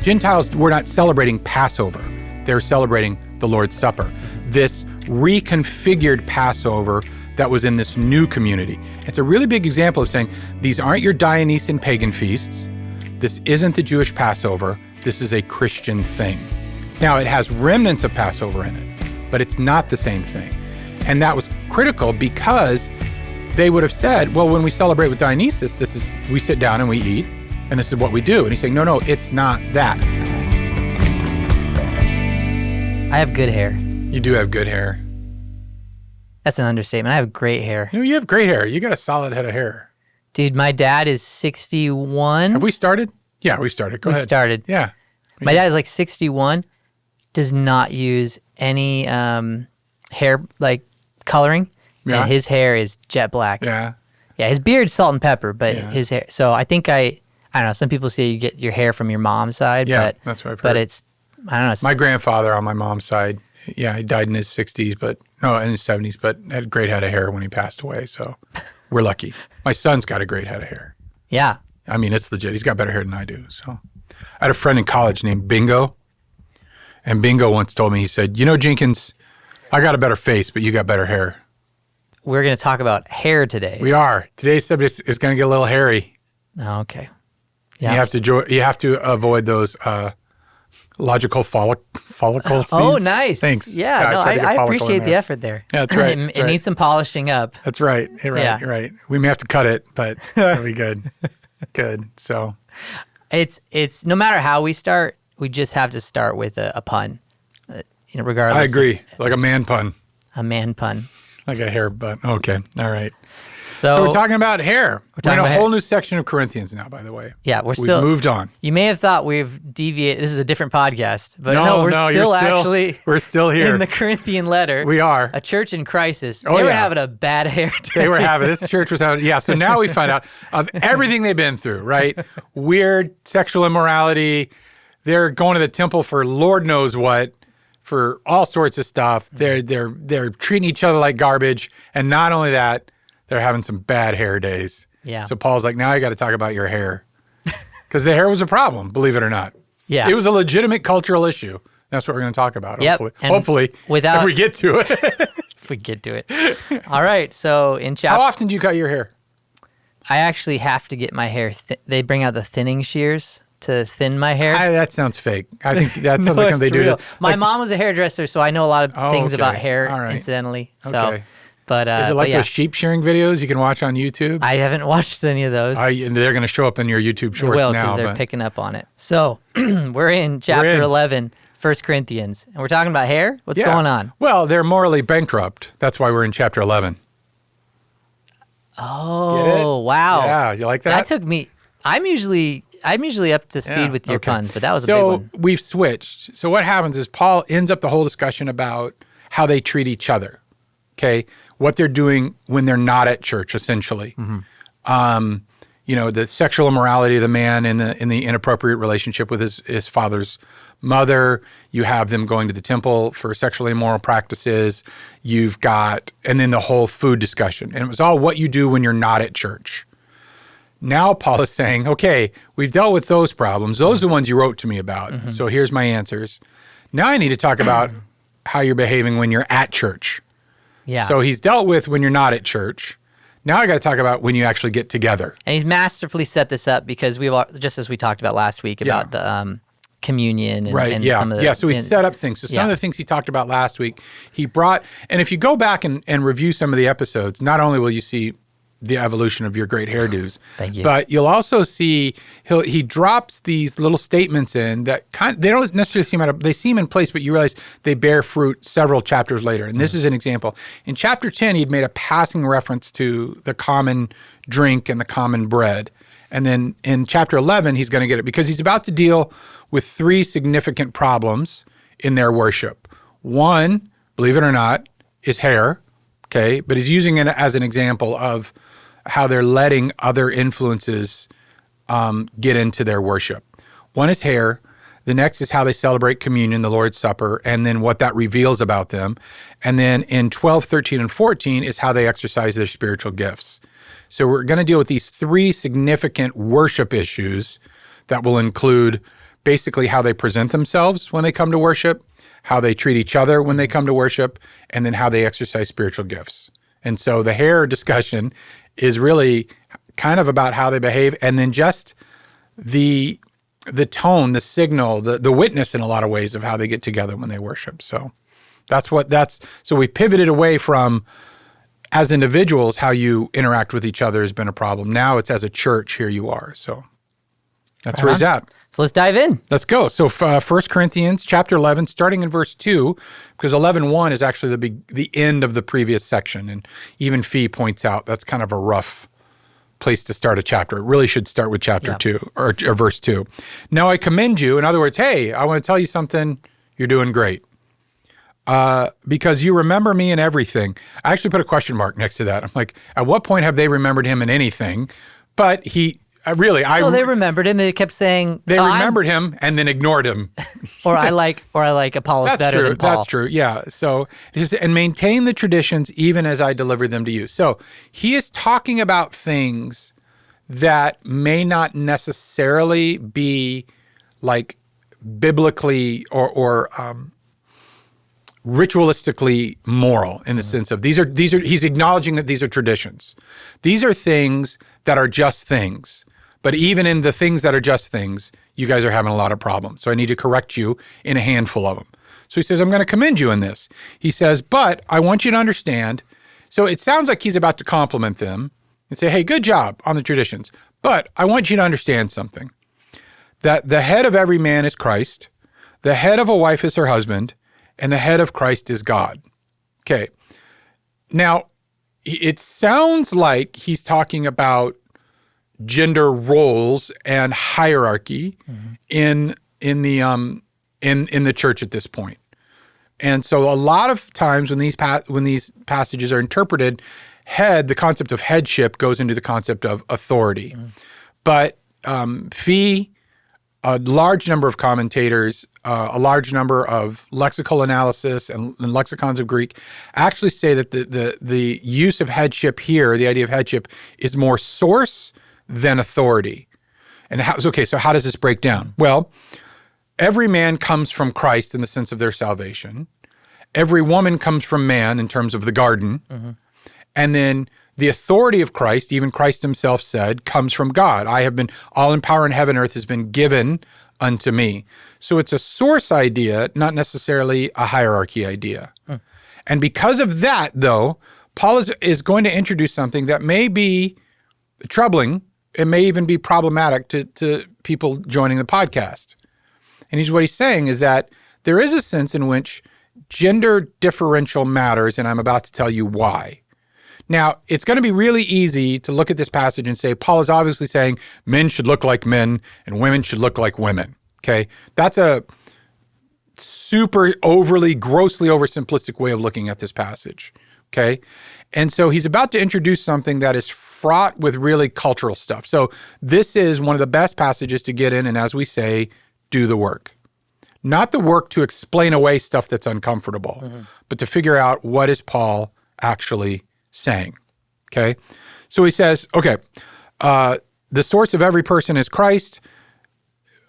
Gentiles were not celebrating Passover. They were celebrating the Lord's Supper, this reconfigured Passover that was in this new community. It's a really big example of saying, these aren't your Dionysian pagan feasts. This isn't the Jewish Passover. This is a Christian thing. Now, it has remnants of Passover in it, but it's not the same thing. And that was critical because they would have said, well, when we celebrate with Dionysus, we sit down and we eat, and this is what we do. And he's saying, no, it's not that. I have good hair. You do have good hair. That's an understatement. I have great hair. You have great hair. You got a solid head of hair. Dude, my dad is 61. Have we started? Yeah, we started. Go ahead. We started. Yeah. My dad is like 61, does not use any hair like coloring. Yeah. And his hair is jet black. Yeah. Yeah, his beard's salt and pepper, but his hair. So I think I don't know, some people say you get your hair from your mom's side, but that's what I've heard. But it's, I don't know. My grandfather on my mom's side, he died in his 60s, in his 70s, but had a great head of hair when he passed away. So we're lucky. My son's got a great head of hair. Yeah. I mean, it's legit. He's got better hair than I do. So I had a friend in college named Bingo. And Bingo once told me, he said, Jenkins, I got a better face, but you got better hair. We're going to talk about hair today. We are. Today's subject is going to get a little hairy. Oh, okay. Yeah. You have to avoid those logical follicles. Oh, nice. Thanks. Yeah, I appreciate the effort there. Yeah, that's right. It needs some polishing up. That's right. You're right. We may have to cut it, but it'll be good. Good. So it's no matter how we start, we just have to start with a pun. Regardless. I agree. Like a man pun. A man pun. Like a hair pun. Okay. All right. So we're talking about hair. We're in a whole new section of Corinthians now, by the way. Yeah, we've moved on. You may have thought we've deviated. This is a different podcast, but we're still here in the Corinthian letter. We are a church in crisis. They were having a bad hair day. This church was having. Yeah. So now we find out of everything they've been through. Right. Weird sexual immorality. They're going to the temple for Lord knows what. For all sorts of stuff. They're treating each other like garbage, and not only that, they're having some bad hair days. Yeah. So Paul's like, now I got to talk about your hair, because the hair was a problem, believe it or not. Yeah. It was a legitimate cultural issue. That's what we're going to talk about. Yep. Hopefully, if we get to it. If we get to it. All right. So in chapter. How often do you cut your hair? I actually have to get my hair. They bring out the thinning shears to thin my hair. That sounds fake. I think that sounds like something they do. My mom was a hairdresser, so I know a lot of things about hair, incidentally. So, okay. But is it like those sheep shearing videos you can watch on YouTube? I haven't watched any of those. They're going to show up in your YouTube shorts now. Because they're picking up on it. So we're in chapter 11, 1 Corinthians, and we're talking about hair. What's going on? Well, they're morally bankrupt. That's why we're in chapter 11. Oh, wow. Yeah, you like that? That took me. I'm usually up to speed with your puns, but that was a big one. So we've switched. So what happens is Paul ends up the whole discussion about how they treat each other, okay? What they're doing when they're not at church, essentially. Mm-hmm. The sexual immorality of the man in the inappropriate relationship with his father's mother. You have them going to the temple for sexually immoral practices. And then the whole food discussion. And it was all what you do when you're not at church. Now Paul is saying, okay, we've dealt with those problems. Those are the ones you wrote to me about. Mm-hmm. So here's my answers. Now I need to talk about how you're behaving when you're at church. Yeah. So he's dealt with when you're not at church. Now I got to talk about when you actually get together. And he's masterfully set this up because just as we talked about last week about the communion and some of the... Yeah, so he set up things. So some of the things he talked about last week, he brought... And if you go back and review some of the episodes, not only will you see the evolution of your great hairdos. Thank you. But you'll also see he drops these little statements in that they don't necessarily they seem in place, but you realize they bear fruit several chapters later. And this is an example. In chapter 10, he'd made a passing reference to the common drink and the common bread. And then in chapter 11, he's going to get it because he's about to deal with 3 significant problems in their worship. One, believe it or not, is hair. Okay, but he's using it as an example of how they're letting other influences get into their worship. One is hair. The next is how they celebrate communion, the Lord's Supper, and then what that reveals about them. And then in 12, 13, and 14 is how they exercise their spiritual gifts. So we're going to deal with these 3 significant worship issues that will include basically how they present themselves when they come to worship, how they treat each other when they come to worship, and then how they exercise spiritual gifts. And so the hair discussion is really kind of about how they behave, and then just the tone, the signal, the witness in a lot of ways of how they get together when they worship. So so we pivoted away from, as individuals, how you interact with each other has been a problem. Now it's as a church, here you are. So that's where he's at. So let's dive in. Let's go. So 1 Corinthians chapter 11, starting in verse 2, because 11:1 is actually the end of the previous section. And even Fee points out that's kind of a rough place to start a chapter. It really should start with chapter 2 or verse 2. Now I commend you. In other words, hey, I want to tell you something. You're doing great. Because you remember me in everything. I actually put a question mark next to that. I'm like, at what point have they remembered him in anything? But they remembered him. They kept saying they remembered him and then ignored him. or I like Apollos better than Paul. That's true. Yeah. So and maintain the traditions even as I deliver them to you. So he is talking about things that may not necessarily be like biblically or ritualistically moral in the sense of these are he's acknowledging that these are traditions. These are things that are just things. But even in the things that are just things, you guys are having a lot of problems. So I need to correct you in a handful of them. So he says, I'm going to commend you in this. He says, but I want you to understand. So it sounds like he's about to compliment them and say, hey, good job on the traditions. But I want you to understand something, that the head of every man is Christ, the head of a wife is her husband, and the head of Christ is God. Okay. Now, it sounds like he's talking about gender roles and hierarchy in the church at this point. And so a lot of times when these passages are interpreted, the concept of headship goes into the concept of authority. But a large number of commentators, a large number of lexical analysis and lexicons of Greek actually say that the use of headship here, the idea of headship, is more source than authority. And so how does this break down? Well, every man comes from Christ in the sense of their salvation. Every woman comes from man in terms of the garden. And then the authority of Christ, even Christ himself said, comes from God. All in power in heaven and earth has been given unto me. So it's a source idea, not necessarily a hierarchy idea. And because of that, though, Paul is going to introduce something that may be troubling. It may even be problematic to people joining the podcast. And what he's saying is that there is a sense in which gender differential matters, and I'm about to tell you why. Now, it's going to be really easy to look at this passage and say, Paul is obviously saying men should look like men and women should look like women, okay? That's a super grossly oversimplistic way of looking at this passage, okay? And so he's about to introduce something that is fraught with really cultural stuff. So this is one of the best passages to get in and, as we say, do the work. Not the work to explain away stuff that's uncomfortable, but to figure out what is Paul actually saying, okay? So he says, okay, the source of every person is Christ.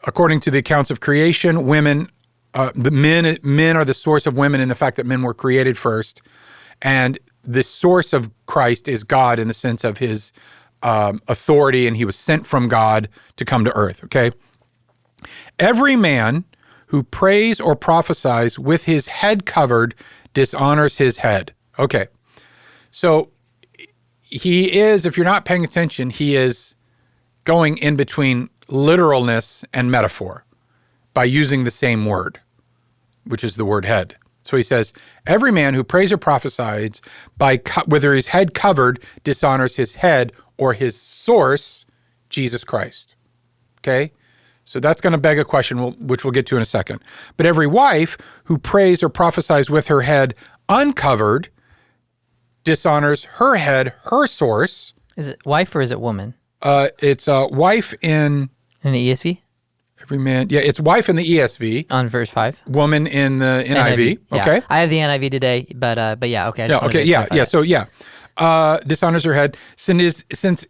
According to the accounts of creation, men are the source of women in the fact that men were created first. And the source of Christ is God in the sense of his authority, and he was sent from God to come to earth, okay? Every man who prays or prophesies with his head covered dishonors his head. Okay. So he is, if you're not paying attention, he is going in between literalness and metaphor by using the same word, which is the word head. So he says, every man who prays or prophesies whether his head covered dishonors his head or his source, Jesus Christ. Okay? So that's going to beg a question, which we'll get to in a second. But every wife who prays or prophesies with her head uncovered dishonors her head, her source. Is it wife or is it woman? It's wife in the ESV? Every man. Yeah, it's wife in the ESV. On verse 5. Woman in the NIV. Yeah. Okay. I have the NIV today, but yeah, okay. So dishonors her head, since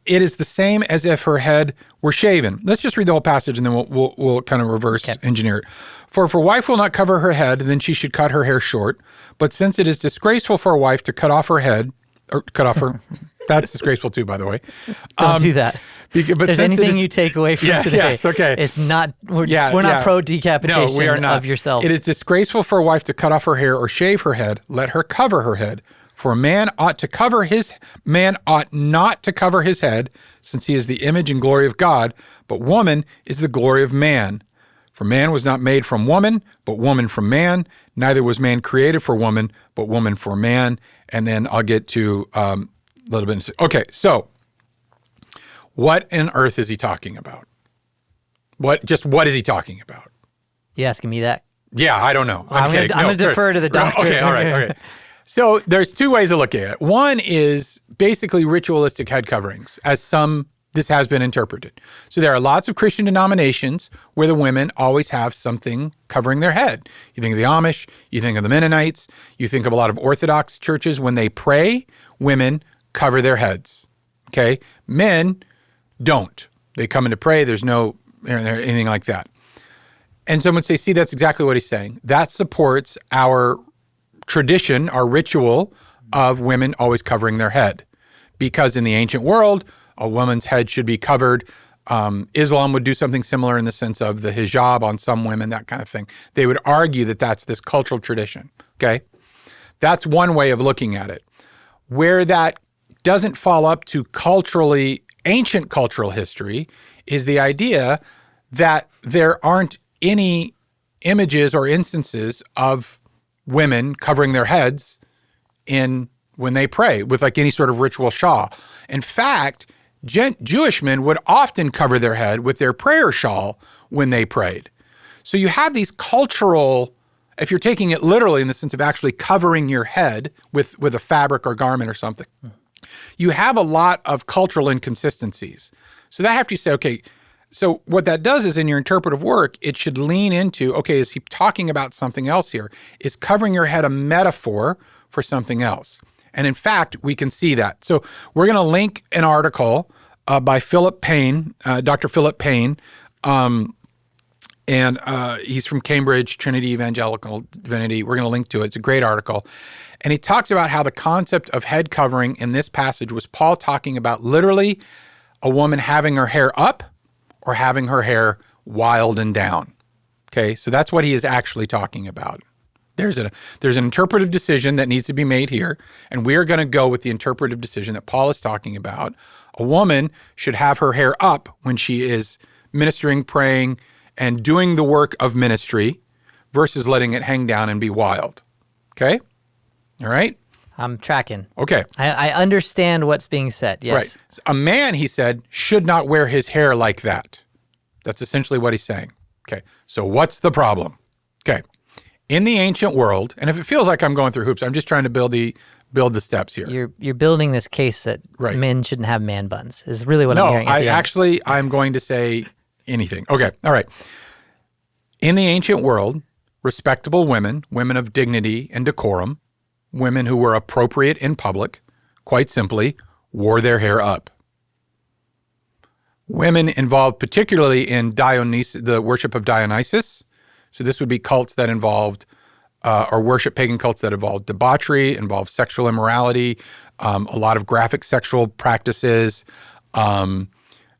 it is the same as if her head were shaven. Let's just read the whole passage and then we'll kind of reverse engineer it. For if a wife will not cover her head, then she should cut her hair short. But since it is disgraceful for a wife to cut off her head, or cut off her, that's disgraceful too, by the way. Don't do that. But there's anything you take away from today. Yes, okay. It's not, we're not pro decapitation no, we are not. of yourself. It is disgraceful for a wife to cut off her hair or shave her head. Let her cover her head. For a man ought not to cover his head, since he is the image and glory of God, but woman is the glory of man. For man was not made from woman, but woman from man. Neither was man created for woman, but woman for man. And then I'll get to a little bit. Okay, so what on earth is he talking about? What is he talking about? You asking me that? Yeah, I don't know. I'm going to defer to the doctor. Okay, all right, okay. So there's two ways of looking at it. One is basically ritualistic head coverings, this has been interpreted. So there are lots of Christian denominations where the women always have something covering their head. You think of the Amish, you think of the Mennonites, you think of a lot of Orthodox churches. When they pray, women cover their heads, okay? Men don't. They come in to pray, there's no anything like that. And someone would say, see, that's exactly what he's saying. That supports our tradition, our ritual of women always covering their head. Because in the ancient world, a woman's head should be covered. Islam would do something similar in the sense of the hijab on some women, that kind of thing. They would argue that that's this cultural tradition, okay? That's one way of looking at it. Where that doesn't fall up to ancient cultural history is the idea that there aren't any images or instances of women covering their heads when they pray with like any sort of ritual shawl. In fact, Jewish men would often cover their head with their prayer shawl when they prayed. So you have these cultural, if you're taking it literally in the sense of actually covering your head with a fabric or garment or something, you have a lot of cultural inconsistencies. So that have to say, okay, so what that does is in your interpretive work, it should lean into, okay, is he talking about something else here? Is covering your head a metaphor for something else? And in fact, we can see that. So we're going to link an article by Philip Payne, Dr. Philip Payne, and he's from Cambridge, Trinity Evangelical Divinity. We're going to link to it. It's a great article. And he talks about how the concept of head covering in this passage was Paul talking about literally a woman having her hair up or having her hair wild and down. Okay, so that's what he is actually talking about. There's an interpretive decision that needs to be made here, and we are going to go with the interpretive decision that Paul is talking about. A woman should have her hair up when she is ministering, praying, and doing the work of ministry versus letting it hang down and be wild. Okay? All right? I'm tracking. Okay. I understand what's being said, yes. Right. A man, he said, should not wear his hair like that. That's essentially what he's saying. Okay. So what's the problem? Okay. In the ancient world, and if it feels like I'm going through hoops, I'm just trying to build the steps here. You're building this case that men shouldn't have man buns, is really what I'm hearing. No, I'm going to say anything. Okay. All right. In the ancient world, respectable women of dignity and decorum, women who were appropriate in public, quite simply, wore their hair up. Women involved particularly in the worship of Dionysus. So this would be cults that involved, or worship pagan cults that involved debauchery, involved sexual immorality, a lot of graphic sexual practices,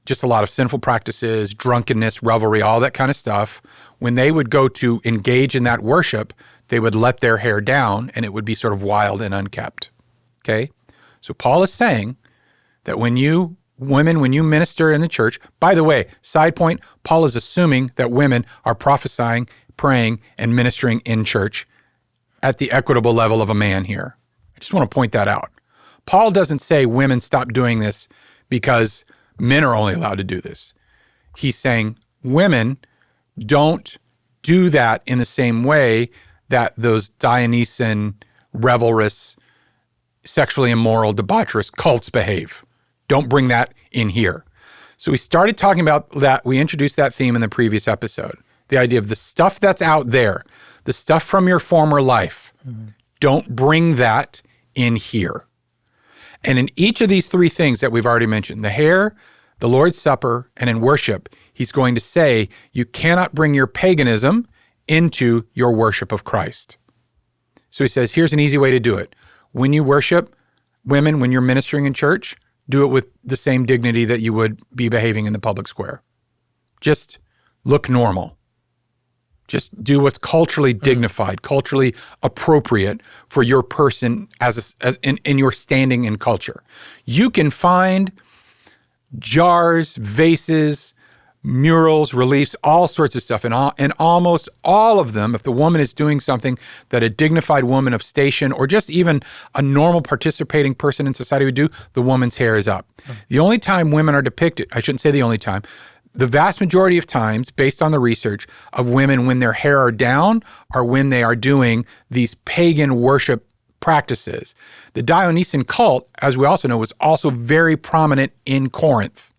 just a lot of sinful practices, drunkenness, revelry, all that kind of stuff. When they would go to engage in that worship, they would let their hair down and it would be sort of wild and unkept. Okay? So Paul is saying that when you minister in the church, by the way, side point, Paul is assuming that women are prophesying, praying, and ministering in church at the equitable level of a man here. I just want to point that out. Paul doesn't say women stop doing this because men are only allowed to do this. He's saying women don't do that in the same way that those Dionysian, revelrous, sexually immoral, debaucherous cults behave. Don't bring that in here. So we started talking about that. We introduced that theme in the previous episode. The idea of the stuff that's out there, the stuff from your former life. Mm-hmm. Don't bring that in here. And in each of these three things that we've already mentioned, the hair, the Lord's Supper, and in worship, he's going to say, you cannot bring your paganism into your worship of Christ. So he says, here's an easy way to do it. When you worship women, when you're ministering in church, do it with the same dignity that you would be behaving in the public square. Just look normal. Just do what's culturally dignified, culturally appropriate for your person as in your standing in culture. You can find jars, vases, murals, reliefs, all sorts of stuff. And almost all of them, if the woman is doing something that a dignified woman of station or just even a normal participating person in society would do, the woman's hair is up. The only time women are depicted, I shouldn't say the only time, the vast majority of times, based on the research of women when their hair are down are when they are doing these pagan worship practices. The Dionysian cult, as we also know, was also very prominent in Corinth.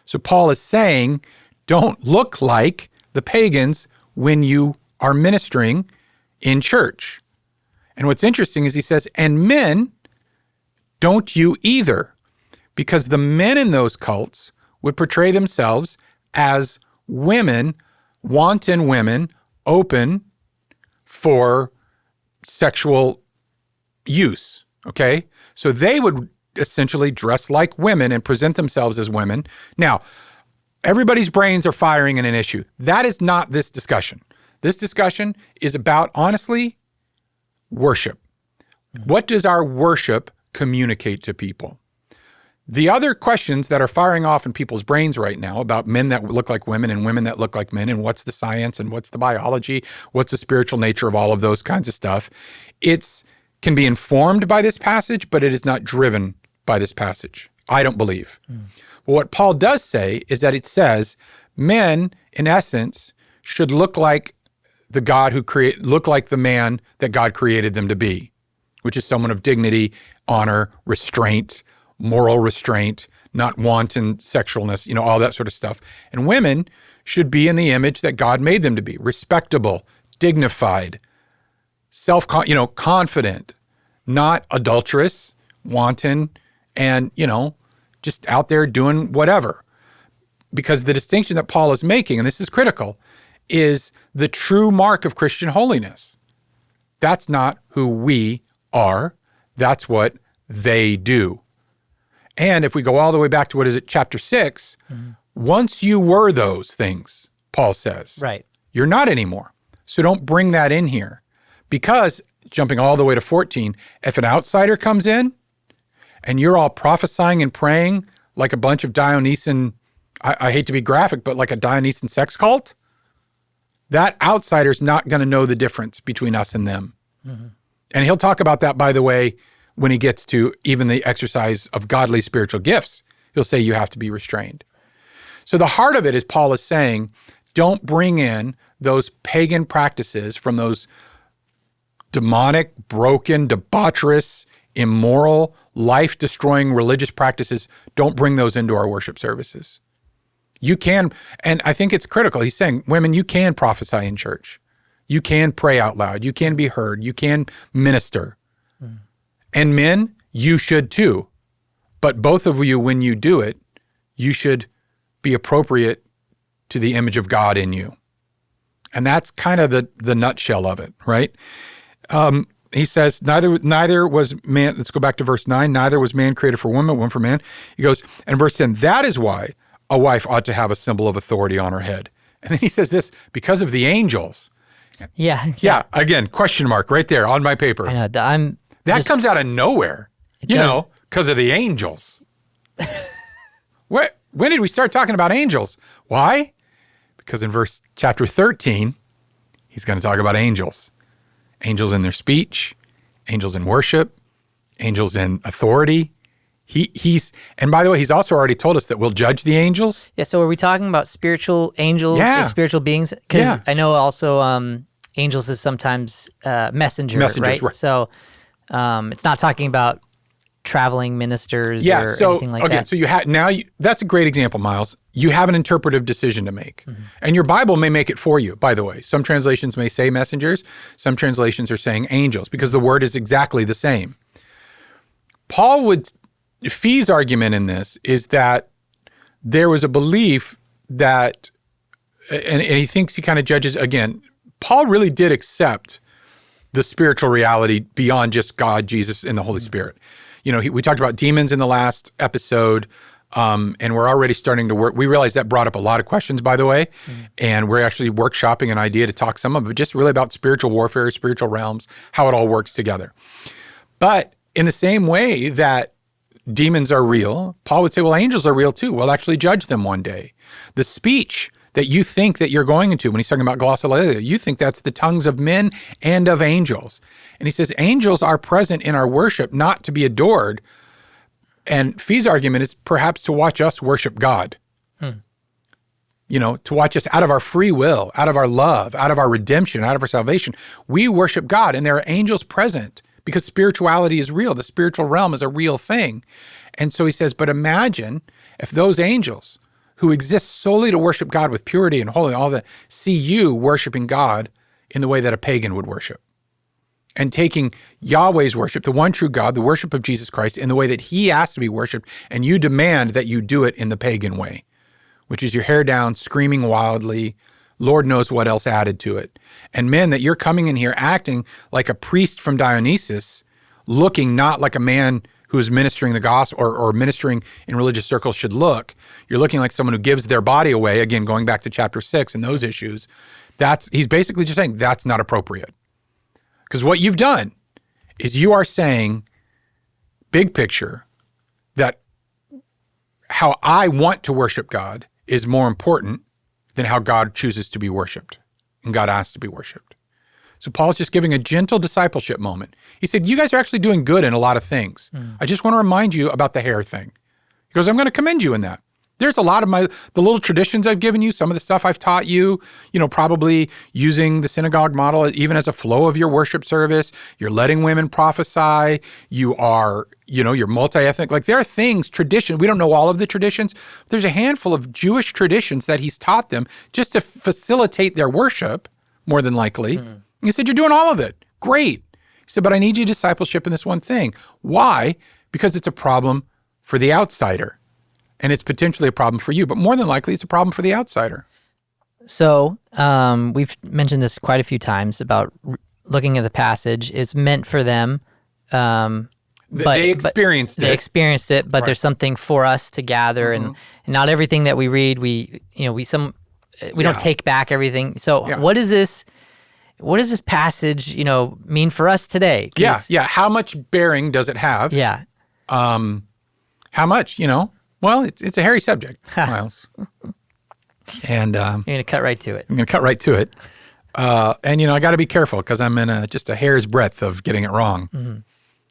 So Paul is saying, don't look like the pagans when you are ministering in church. And what's interesting is he says, and men, don't you either, because the men in those cults would portray themselves as women, wanton women, open for sexual use, okay? So they would essentially dress like women and present themselves as women. Now, everybody's brains are firing in an issue. That is not this discussion. This discussion is about, honestly, worship. What does our worship communicate to people? The other questions that are firing off in people's brains right now about men that look like women and women that look like men and what's the science and what's the biology, what's the spiritual nature of all of those kinds of stuff, can be informed by this passage, but it is not driven by this passage, I don't believe. But what Paul does say is that it says men, in essence, should look like look like the man that God created them to be, which is someone of dignity, honor, restraint, moral restraint, not wanton sexualness, all that sort of stuff. And women should be in the image that God made them to be, respectable, dignified, confident, not adulterous, wanton, and, just out there doing whatever. Because the distinction that Paul is making, and this is critical, is the true mark of Christian holiness. That's not who we are. That's what they do. And if we go all the way back to chapter 6, once you were those things, Paul says, right, you're not anymore. So don't bring that in here. Because, jumping all the way to 14, if an outsider comes in and you're all prophesying and praying like a bunch of Dionysian, I hate to be graphic, but like a Dionysian sex cult, that outsider's not going to know the difference between us and them. And he'll talk about that, by the way, when he gets to even the exercise of godly spiritual gifts. He'll say you have to be restrained. So the heart of it is Paul is saying, don't bring in those pagan practices from those demonic, broken, debaucherous, immoral, life-destroying religious practices. Don't bring those into our worship services. You can, and I think it's critical. He's saying, women, you can prophesy in church. You can pray out loud. You can be heard. You can minister. And men, you should too. But both of you, when you do it, you should be appropriate to the image of God in you. And that's kind of the nutshell of it, right? He says, neither was man, let's go back to verse 9, neither was man created for woman, woman for man. He goes, and verse 10, that is why a wife ought to have a symbol of authority on her head. And then he says this, because of the angels. Yeah, again, question mark right there on my paper. I know, that comes out of nowhere, because of the angels. When did we start talking about angels? Why? Because in chapter 13, he's going to talk about angels. Angels in their speech, angels in worship, angels in authority. And by the way, he's also already told us that we'll judge the angels. Yeah, so are we talking about spiritual angels, spiritual beings? Because I know also angels is sometimes messengers, right? So it's not talking about traveling ministers or anything like that. So that's a great example, Miles. You have an interpretive decision to make. And your Bible may make it for you, by the way. Some translations may say messengers. Some translations are saying angels because the word is exactly the same. Paul would Fee's argument in this is that there was a belief that, and he thinks he kind of judges, again, Paul really did accept the spiritual reality beyond just God, Jesus, and the Holy Spirit. We talked about demons in the last episode, and we're already starting to work. We realized that brought up a lot of questions, by the way, and we're actually workshopping an idea to talk some of it, just really about spiritual warfare, spiritual realms, how it all works together. But in the same way that demons are real, Paul would say, well, angels are real too. We'll actually judge them one day. The speech that you think that you're going into, when he's talking about glossolalia, you think that's the tongues of men and of angels. And he says, angels are present in our worship, not to be adored. And Fee's argument is perhaps to watch us worship God. To watch us out of our free will, out of our love, out of our redemption, out of our salvation. We worship God, and there are angels present because spirituality is real. The spiritual realm is a real thing. And so he says, but imagine if those angels who exist solely to worship God with purity and holiness, all that, see you worshiping God in the way that a pagan would worship. And taking Yahweh's worship, the one true God, the worship of Jesus Christ, in the way that he asked to be worshiped, and you demand that you do it in the pagan way, which is your hair down, screaming wildly, Lord knows what else added to it. And men, that you're coming in here acting like a priest from Dionysus, looking not like a man who's ministering the gospel or ministering in religious circles should look. You're looking like someone who gives their body away, again, going back to chapter 6 and those issues. He's basically just saying that's not appropriate. Because what you've done is you are saying, big picture, that how I want to worship God is more important than how God chooses to be worshiped and God asks to be worshiped. So Paul's just giving a gentle discipleship moment. He said, you guys are actually doing good in a lot of things. I just want to remind you about the hair thing. He goes, I'm going to commend you in that. There's a lot of the little traditions I've given you, some of the stuff I've taught you, probably using the synagogue model even as a flow of your worship service. You're letting women prophesy. You are, you're multi-ethnic. Like there are things, tradition. We don't know all of the traditions. There's a handful of Jewish traditions that he's taught them just to facilitate their worship, more than likely. He said, you're doing all of it. Great. He said, but I need your discipleship in this one thing. Why? Because it's a problem for the outsider. And it's potentially a problem for you, but more than likely it's a problem for the outsider. So we've mentioned this quite a few times about looking at the passage. It's meant for them. They experienced it, but there's something for us to gather, and not everything that we read, we don't take back everything. So what does this passage, mean for us today? Yeah. How much bearing does it have? Yeah. How much, Well, it's a hairy subject, Miles. And you're going to cut right to it. I'm going to cut right to it. And I got to be careful because I'm in just a hair's breadth of getting it wrong.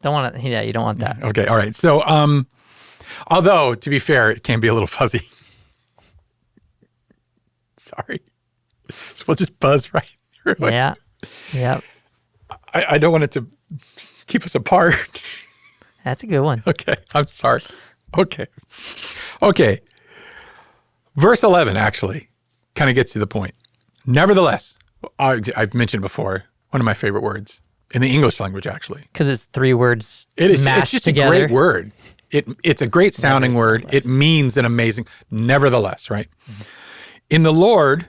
Don't want to. Yeah, you don't want that. Okay, all right. So, although to be fair, it can be a little fuzzy. Sorry. So we'll just buzz right through it. Yeah. Yep. I don't want it to keep us apart. That's a good one. Okay, I'm sorry. Okay. Verse 11 actually kind of gets to the point. Nevertheless, I've mentioned before, one of my favorite words in the English language, actually. Because it's 3 words It's just together. A great word. It's a great sounding word. It means an amazing, nevertheless, right? In the Lord,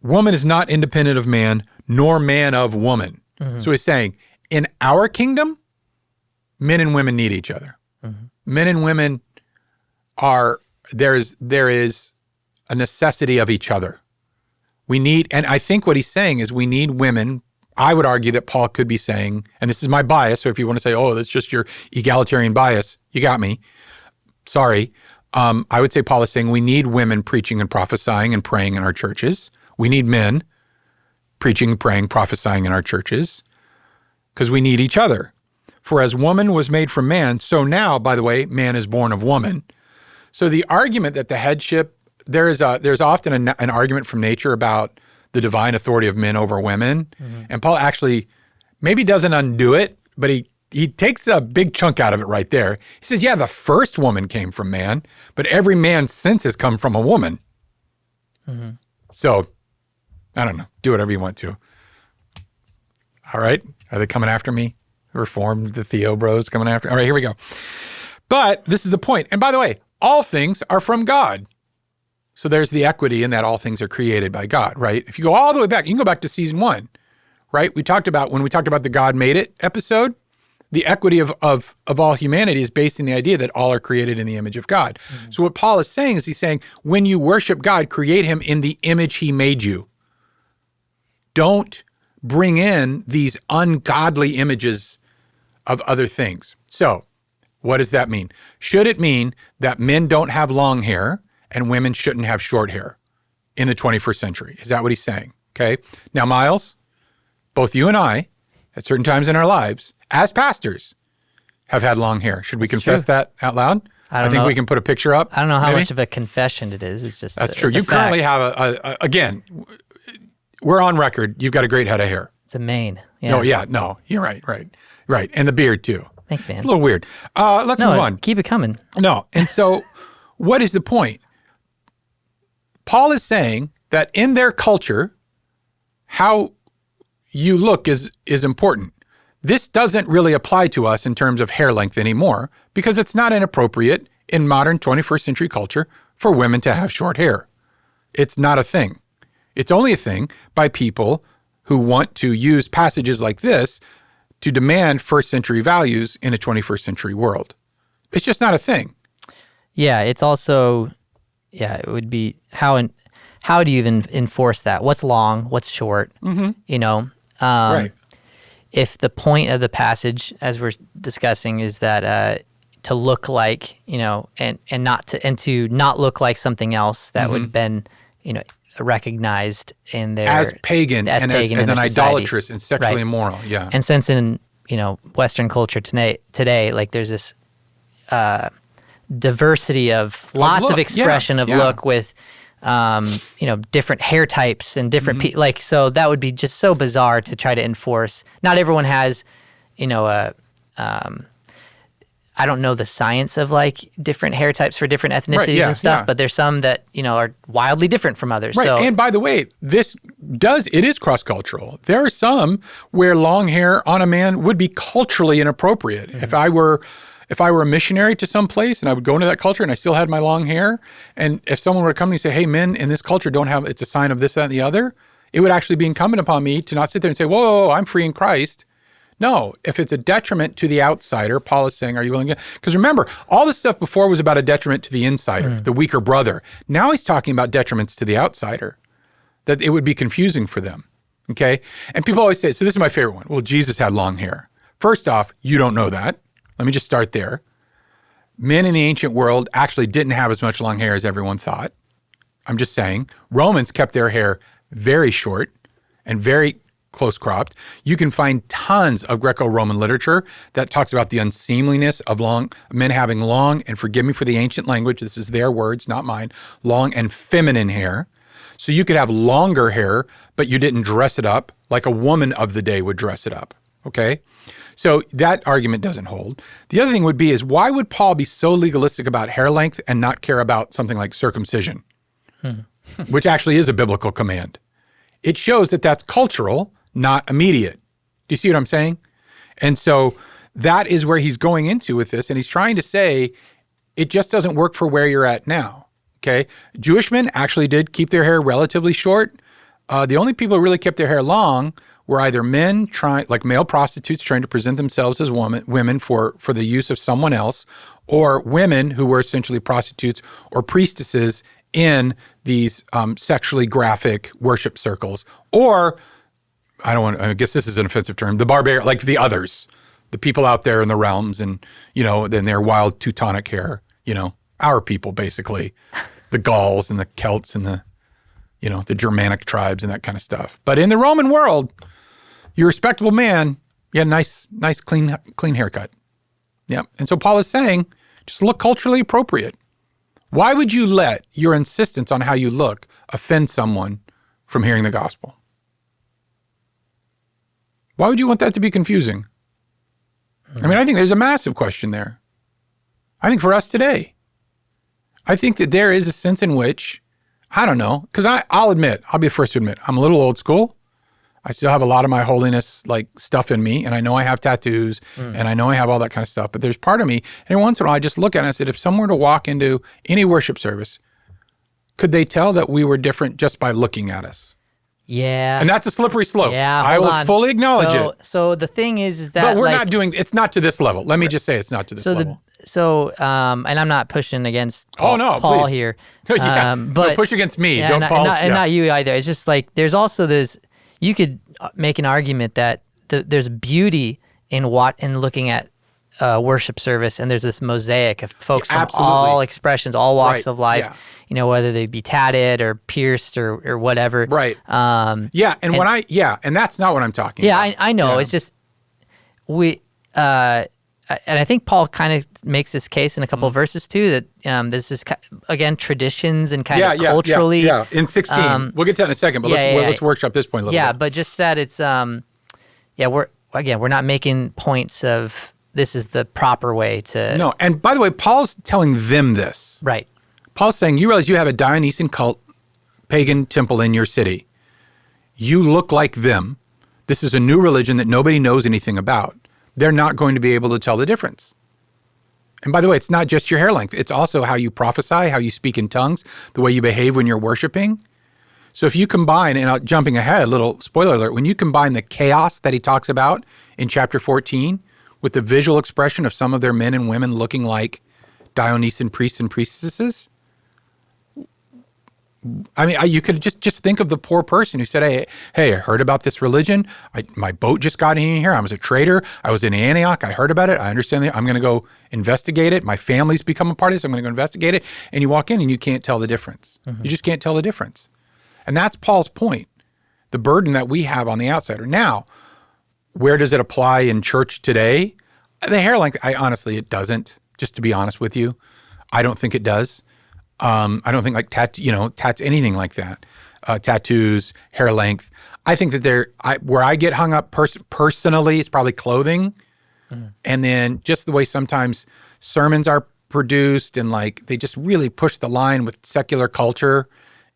woman is not independent of man, nor man of woman. So he's saying, in our kingdom, men and women need each other. Men and women there is a necessity of each other. We need, and I think what he's saying is we need women. I would argue that Paul could be saying, and this is my bias, so if you want to say, oh, that's just your egalitarian bias, you got me. Sorry. I would say Paul is saying we need women preaching and prophesying and praying in our churches. We need men preaching, praying, prophesying in our churches because we need each other. For as woman was made from man, so now, by the way, man is born of woman. So the argument that the headship, there's often an argument from nature about the divine authority of men over women. And Paul actually maybe doesn't undo it, but he takes a big chunk out of it right there. He says, yeah, the first woman came from man, but every man since has come from a woman. So, I don't know. Do whatever you want to. All right? Are they coming after me? Reformed, the Theo bros coming after. All right, here we go. But this is the point. And by the way, all things are from God. So there's the equity in that all things are created by God, right? If you go all the way back, you can go back to season 1, right? When we talked about the God made it episode, the equity of all humanity is based in the idea that all are created in the image of God. Mm-hmm. So what Paul is saying is he's saying, when you worship God, create him in the image he made you. Don't bring in these ungodly images of other things. So what does that mean? Should it mean that men don't have long hair and women shouldn't have short hair in the 21st century? Is that what he's saying? Okay. Now, Miles, both you and I, at certain times in our lives, as pastors, have had long hair. Should we confess that out loud? I think we can put a picture up. I don't know how much of a confession it is. It's just that's true. You currently have again, we're on record. You've got a great head of hair. It's a mane. Yeah. No, you're right. And the beard too. Thanks, man. It's a little weird. Let's move on. Keep it coming. No. And so what is the point? Paul is saying that in their culture, how you look is important. This doesn't really apply to us in terms of hair length anymore because it's not inappropriate in modern 21st century culture for women to have short hair. It's not a thing. It's only a thing by people who want to use passages like this to demand first century values in a 21st century world. It's just not a thing. Yeah, it's also, it would be, how do you even enforce that? What's long? What's short? Mm-hmm. Right. If the point of the passage, as we're discussing, is that to look like, and to not look like something else that would have been, recognized in their as pagan and as an idolatrous and sexually immoral. Yeah. And since in Western culture today, like there's this diversity of lots of expression of look with different hair types and different so that would be just so bizarre to try to enforce. Not everyone has I don't know the science of like different hair types for different ethnicities and stuff, but there's some that, are wildly different from others. Right. So, and by the way, it is cross-cultural. There are some where long hair on a man would be culturally inappropriate. Mm-hmm. If I were a missionary to some place and I would go into that culture and I still had my long hair, and if someone were to come to me and say, hey, men in this culture it's a sign of this, that, and the other, it would actually be incumbent upon me to not sit there and say, whoa, I'm free in Christ. No, if it's a detriment to the outsider, Paul is saying, are you willing to? Because remember, all this stuff before was about a detriment to the insider, the weaker brother. Now he's talking about detriments to the outsider, that it would be confusing for them, okay? And people always say, so this is my favorite one. Well, Jesus had long hair. First off, you don't know that. Let me just start there. Men in the ancient world actually didn't have as much long hair as everyone thought. I'm just saying. Romans kept their hair very short and very close cropped. You can find tons of Greco-Roman literature that talks about the unseemliness of men having long, and forgive me for the ancient language, this is their words, not mine, long and feminine hair. So you could have longer hair, but you didn't dress it up like a woman of the day would dress it up, okay? So that argument doesn't hold. The other thing would be is why would Paul be so legalistic about hair length and not care about something like circumcision, which actually is a biblical command? It shows that that's cultural, not immediate. Do you see what I'm saying? And so that is where he's going into with this. And he's trying to say it just doesn't work for where you're at now. Okay. Jewish men actually did keep their hair relatively short. The only people who really kept their hair long were either men like male prostitutes trying to present themselves as women for the use of someone else, or women who were essentially prostitutes or priestesses in these sexually graphic worship circles, or I guess this is an offensive term, the barbarian, like the others, the people out there in the realms and, then their wild Teutonic hair, our people basically, the Gauls and the Celts and the Germanic tribes and that kind of stuff. But in the Roman world, you're a respectable man, you had a nice clean haircut. Yeah. And so Paul is saying, just look culturally appropriate. Why would you let your insistence on how you look offend someone from hearing the gospel? Why would you want that to be confusing? I mean, I think there's a massive question there. I think for us today, I think that there is a sense in which, I don't know, because I'll be the first to admit, I'm a little old school. I still have a lot of my holiness like stuff in me, and I know I have tattoos, and I know I have all that kind of stuff. But there's part of me, and every once in a while I just look at it and I said, if someone were to walk into any worship service, could they tell that we were different just by looking at us? Yeah. And that's a slippery slope. Yeah, I will fully acknowledge it. So the thing is that... But we're not doing... It's not to this level. Let me just say it's not to this level. And I'm not pushing against Paul here. Yeah, but push against me. Yeah, don't Paul. And not you either. It's just like there's also this... You could make an argument that there's beauty in looking at worship service, and there's this mosaic of folks from all expressions, all walks of life. Yeah. You know, whether they be tatted or pierced or whatever. Right. And that's not what I'm talking about. Yeah, I know. Yeah. It's just and I think Paul kind of makes this case in a couple of verses too, that this is, again, traditions and kind of culturally. Yeah, in 16. We'll get to that in a second, but let's workshop this point a little bit. Yeah, but just that it's, we're not making points of this is the proper way to. No, and by the way, Paul's telling them this. Right. Paul's saying, you realize you have a Dionysian cult, pagan temple in your city. You look like them. This is a new religion that nobody knows anything about. They're not going to be able to tell the difference. And by the way, it's not just your hair length. It's also how you prophesy, how you speak in tongues, the way you behave when you're worshiping. So if you combine, and jumping ahead, little spoiler alert, when you combine the chaos that he talks about in chapter 14 with the visual expression of some of their men and women looking like Dionysian priests and priestesses, I mean, you could just think of the poor person who said, hey, I heard about this religion. My boat just got in here. I was a trader. I was in Antioch. I heard about it. I understand it. I'm going to go investigate it. My family's become a part of this. I'm going to go investigate it. And you walk in and you can't tell the difference. Mm-hmm. You just can't tell the difference. And that's Paul's point, the burden that we have on the outsider. Now, where does it apply in church today? The hair length, it doesn't, just to be honest with you. I don't think it does. I don't think like tats, anything like that. Tattoos, hair length. I think that where I get hung up personally, it's probably clothing. Mm. And then just the way sometimes sermons are produced and like they just really push the line with secular culture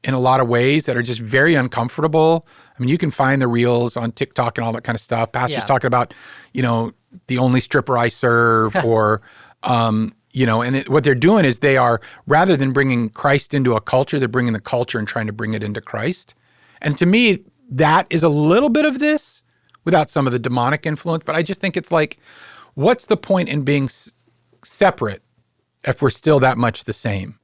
in a lot of ways that are just very uncomfortable. I mean, you can find the reels on TikTok and all that kind of stuff. Pastors talking about, the only stripper I serve or, what they're doing is they are, rather than bringing Christ into a culture, they're bringing the culture and trying to bring it into Christ. And to me, that is a little bit of this without some of the demonic influence. But I just think it's like, what's the point in being separate if we're still that much the same?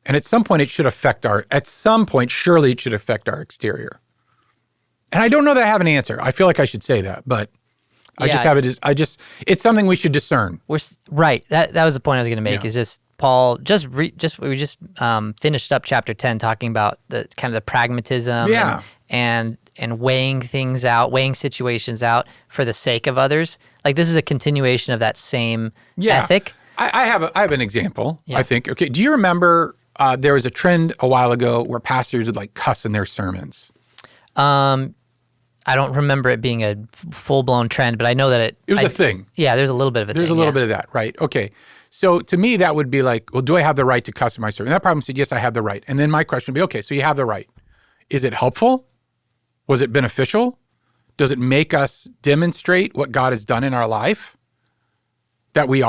And at some point, surely it should affect our exterior. And I don't know that I have an answer. I feel like I should say that, but it's something we should discern. Right. That was the point I was going to make. Is just Paul. We just finished up chapter 10 talking about the kind of the pragmatism and weighing things out, weighing situations out for the sake of others. Like this is a continuation of that same ethic. I have an example. Yeah. I think. Okay. Do you remember there was a trend a while ago where pastors would like cuss in their sermons? I don't remember it being a full-blown trend, but I know that it was a thing. Yeah, there's a little bit of a thing. There's a little bit of that, right? Okay. So to me, that would be like, well, do I have the right to cuss in my sermon? And that problem said, yes, I have the right. And then my question would be, okay, so you have the right. Is it helpful? Was it beneficial? Does it make us demonstrate what God has done in our life? That we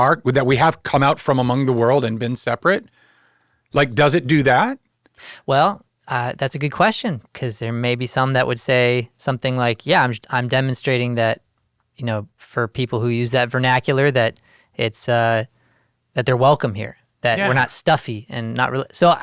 have come out from among the world and been separate? Like, does it do that? Well, that's a good question, because there may be some that would say something like, yeah, I'm demonstrating that, for people who use that vernacular, that it's that they're welcome here, that we're not stuffy and not really. So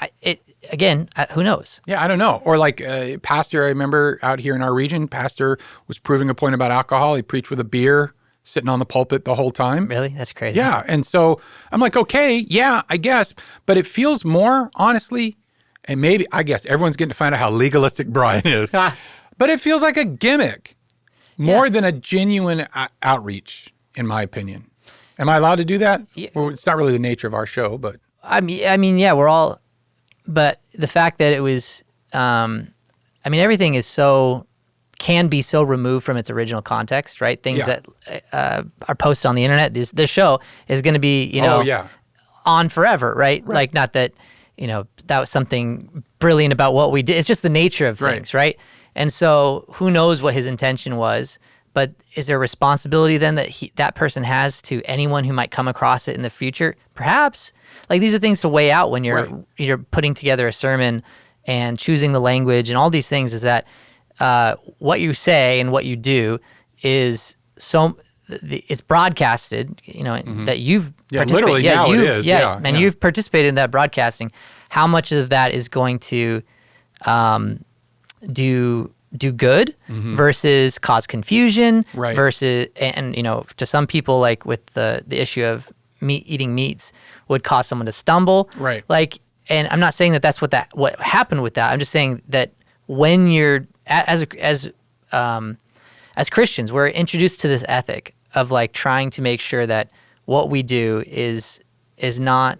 who knows? Yeah, I don't know. Or like a pastor, I remember out here in our region, pastor was proving a point about alcohol. He preached with a beer, sitting on the pulpit the whole time. Really? That's crazy. Yeah. And so I'm like, okay, yeah, I guess. But it feels more, honestly, and maybe, I guess, everyone's getting to find out how legalistic Brian is. But it feels like a gimmick more than a genuine outreach, in my opinion. Am I allowed to do that? Yeah. Well, it's not really the nature of our show, but. I mean, yeah, we're all, but the fact that it was, everything is can be so removed from its original context, right? Things that are posted on the internet. This show is going to be, on forever, right? Like, not that, that was something brilliant about what we did. It's just the nature of things, right? And so who knows what his intention was, but is there a responsibility then that that person has to anyone who might come across it in the future? Perhaps. Like, these are things to weigh out when you're putting together a sermon and choosing the language and all these things, is that what you say and what you do is it's broadcasted, that you've participated. Literally now it is. And you've participated in that broadcasting. How much of that is going to do good versus cause confusion versus, and to some people, like with the issue of eating meats would cause someone to stumble. Right. Like, and I'm not saying that that's what happened with that. I'm just saying that when you're as Christians, we're introduced to this ethic of like trying to make sure that what we do is not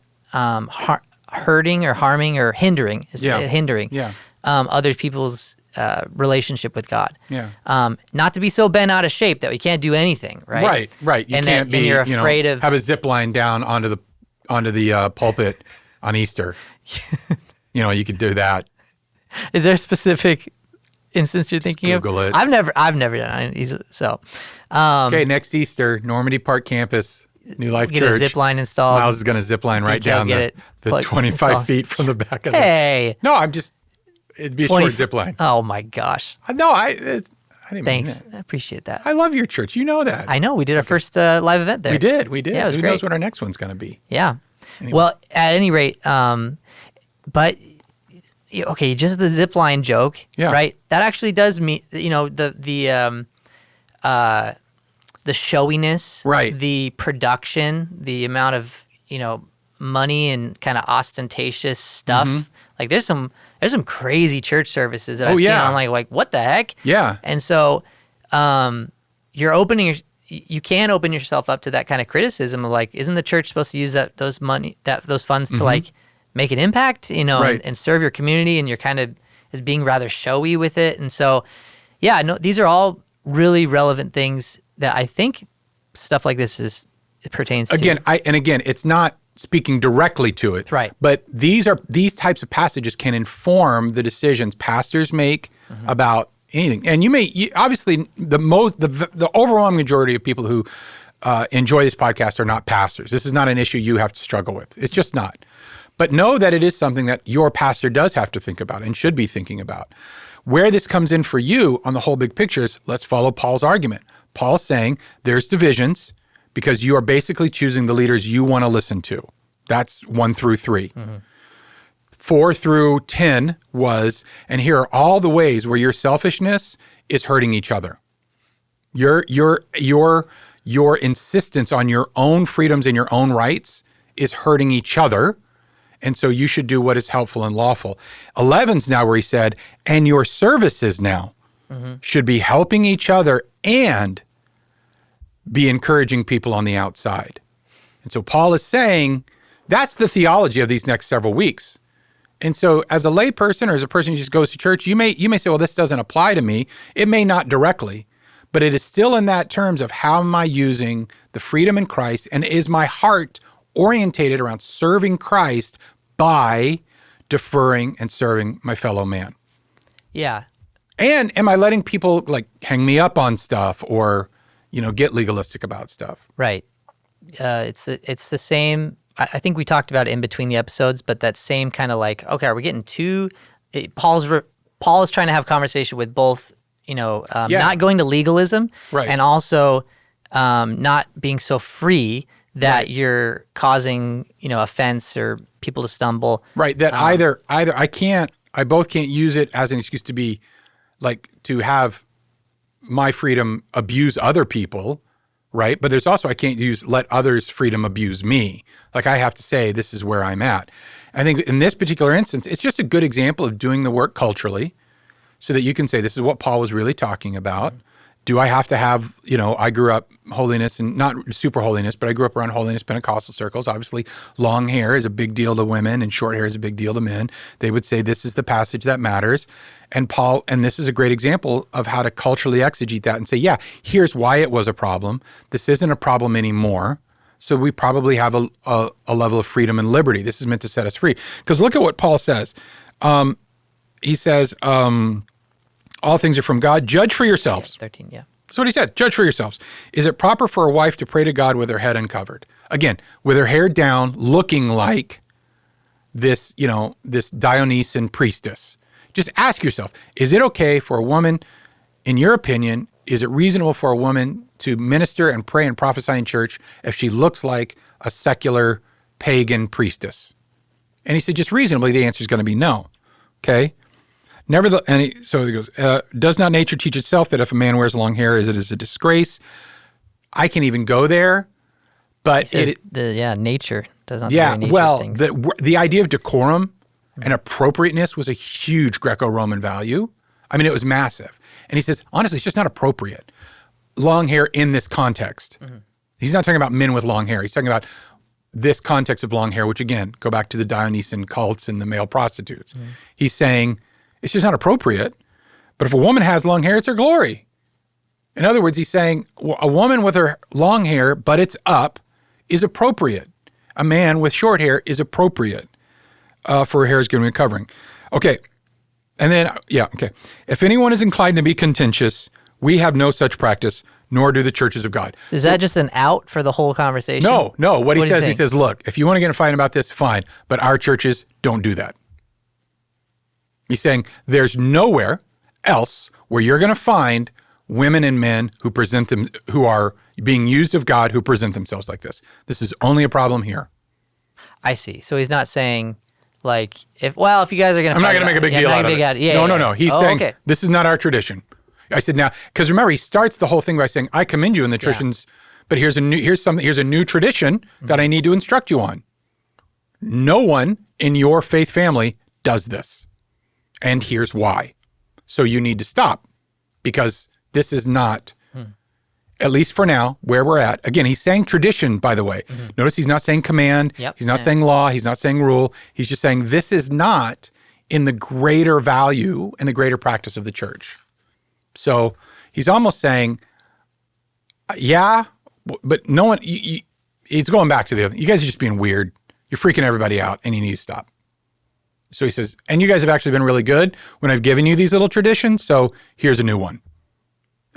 hurting or harming or hindering other people's relationship with God. Yeah. Not to be so bent out of shape that we can't do anything, right? Right. You can't be. You're afraid of have a zip line down onto the pulpit on Easter. You could do that. Is there a specific instance you're thinking of? Google it. I've never done it. So, okay, next Easter, Normandy Park campus, New Life Church. Get a zip line installed. Miles is going to zip line right down the 25 feet from the back of No, it'd be a short zip line. Oh my gosh. No, I didn't mean Thanks. that. I appreciate that. I love your church. You know that. I know. We did our first live event there. We did. Yeah, it was Who great. knows what our next one's going to be? Yeah. Anyway. Well, at any rate, but okay, just the zip line joke, right? That actually does mean, the showiness, right? The production, the amount of money and kind of ostentatious stuff. Mm-hmm. Like there's some crazy church services that I've seen. I'm like, what the heck? Yeah. And so, you can open yourself up to that kind of criticism of like, isn't the church supposed to use those funds to like make an impact, and serve your community, and you're kind of as being rather showy with it. And so, these are all really relevant things that I think stuff like this it pertains to. Again, it's not speaking directly to it. Right. But these types of passages can inform the decisions pastors make about anything. And obviously the overwhelming majority of people who enjoy this podcast are not pastors. This is not an issue you have to struggle with. It's just not. But know that it is something that your pastor does have to think about and should be thinking about. Where this comes in for you on the whole big picture is, let's follow Paul's argument. Paul's saying there's divisions because you are basically choosing the leaders you want to listen to. That's 1 through 3. 4 through 10 was, and here are all the ways where your selfishness is hurting each other. Your insistence on your own freedoms and your own rights is hurting each other. And so you should do what is helpful and lawful. 11's now where he said, and your services now should be helping each other and be encouraging people on the outside. And so Paul is saying that's the theology of these next several weeks. And so as a lay person or as a person who just goes to church, you may say, well, this doesn't apply to me. It may not directly, but it is still in that terms of how am I using the freedom in Christ, and is my heart orientated around serving Christ by deferring and serving my fellow man. Yeah. And am I letting people like hang me up on stuff or, get legalistic about stuff? Right. It's the same. I think we talked about it in between the episodes, but that same kind of like, okay, are we getting too? Paul is trying to have conversation with both, not going to legalism, right, and also not being so free that you're causing, offense or people to stumble. Right. That either I both can't use it as an excuse to be like to have my freedom abuse other people. Right. But there's also, I can't let others' freedom abuse me. Like I have to say, this is where I'm at. I think in this particular instance, it's just a good example of doing the work culturally so that you can say, this is what Paul was really talking about. Do I have to have, I grew up holiness and not super holiness, but I grew up around holiness Pentecostal circles. Obviously, long hair is a big deal to women and short hair is a big deal to men. They would say this is the passage that matters. And this is a great example of how to culturally exegete that and say, yeah, here's why it was a problem. This isn't a problem anymore. So we probably have a level of freedom and liberty. This is meant to set us free. Because look at what Paul says. He says, all things are from God. Judge for yourselves. 13, yeah. That's what he said. Judge for yourselves. Is it proper for a wife to pray to God with her head uncovered? Again, with her hair down, looking like this, this Dionysian priestess. Just ask yourself, is it okay for a woman, in your opinion, is it reasonable for a woman to minister and pray and prophesy in church if she looks like a secular pagan priestess? And he said, just reasonably, the answer is going to be no. Okay? So he goes, does not nature teach itself that if a man wears long hair, it is a disgrace? I can even go there, but nature does not. Things. The idea of decorum and appropriateness was a huge Greco-Roman value. I mean, it was massive. And he says, honestly, it's just not appropriate. Long hair in this context. Mm-hmm. He's not talking about men with long hair. He's talking about this context of long hair, which again, go back to the Dionysian cults and the male prostitutes. Mm-hmm. He's saying it's just not appropriate. But if a woman has long hair, it's her glory. In other words, he's saying a woman with her long hair, but it's up, is appropriate. A man with short hair is appropriate for her hair is giving a covering. Okay. And then, okay. If anyone is inclined to be contentious, we have no such practice, nor do the churches of God. So is that just an out for the whole conversation? No. What he says, look, if you want to get in a fight about this, fine. But our churches don't do that. He's saying there's nowhere else where you're going to find women and men who are being used of God who present themselves like this. This is only a problem here. I see. So he's not saying like, if you guys are going to I'm not going to make a big deal out of it. No. He's saying this is not our tradition. I said now, because remember, he starts the whole thing by saying, I commend you in the traditions, but here's a new tradition that I need to instruct you on. No one in your faith family does this. And here's why. So you need to stop, because this is not, at least for now, where we're at. Again, he's saying tradition, by the way. Mm-hmm. Notice he's not saying command. Yep. He's not saying law. He's not saying rule. He's just saying this is not in the greater value and the greater practice of the church. So he's almost saying, but no one, he's going back to the other. You guys are just being weird. You're freaking everybody out and you need to stop. So he says, and you guys have actually been really good when I've given you these little traditions. So here's a new one.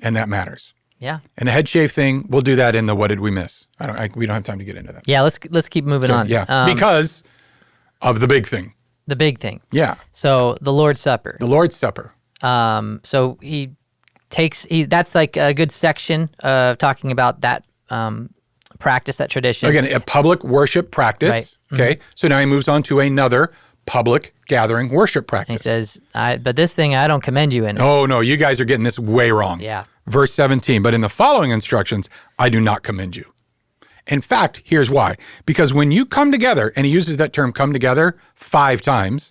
And that matters. Yeah. And the head shave thing, we'll do that in the what did we miss? We don't have time to get into that. Yeah, let's keep moving on. Yeah, because of the big thing. The big thing. Yeah. So the Lord's Supper. The Lord's Supper. So that's like a good section of talking about that practice, that tradition. Again, a public worship practice. Right. Okay. Mm-hmm. So now he moves on to another public gathering worship practice. And he says, but this thing I don't commend you in. Oh, no, you guys are getting this way wrong. Yeah. Verse 17, but in the following instructions, I do not commend you. In fact, here's why. Because when you come together, and he uses that term come together 5 times,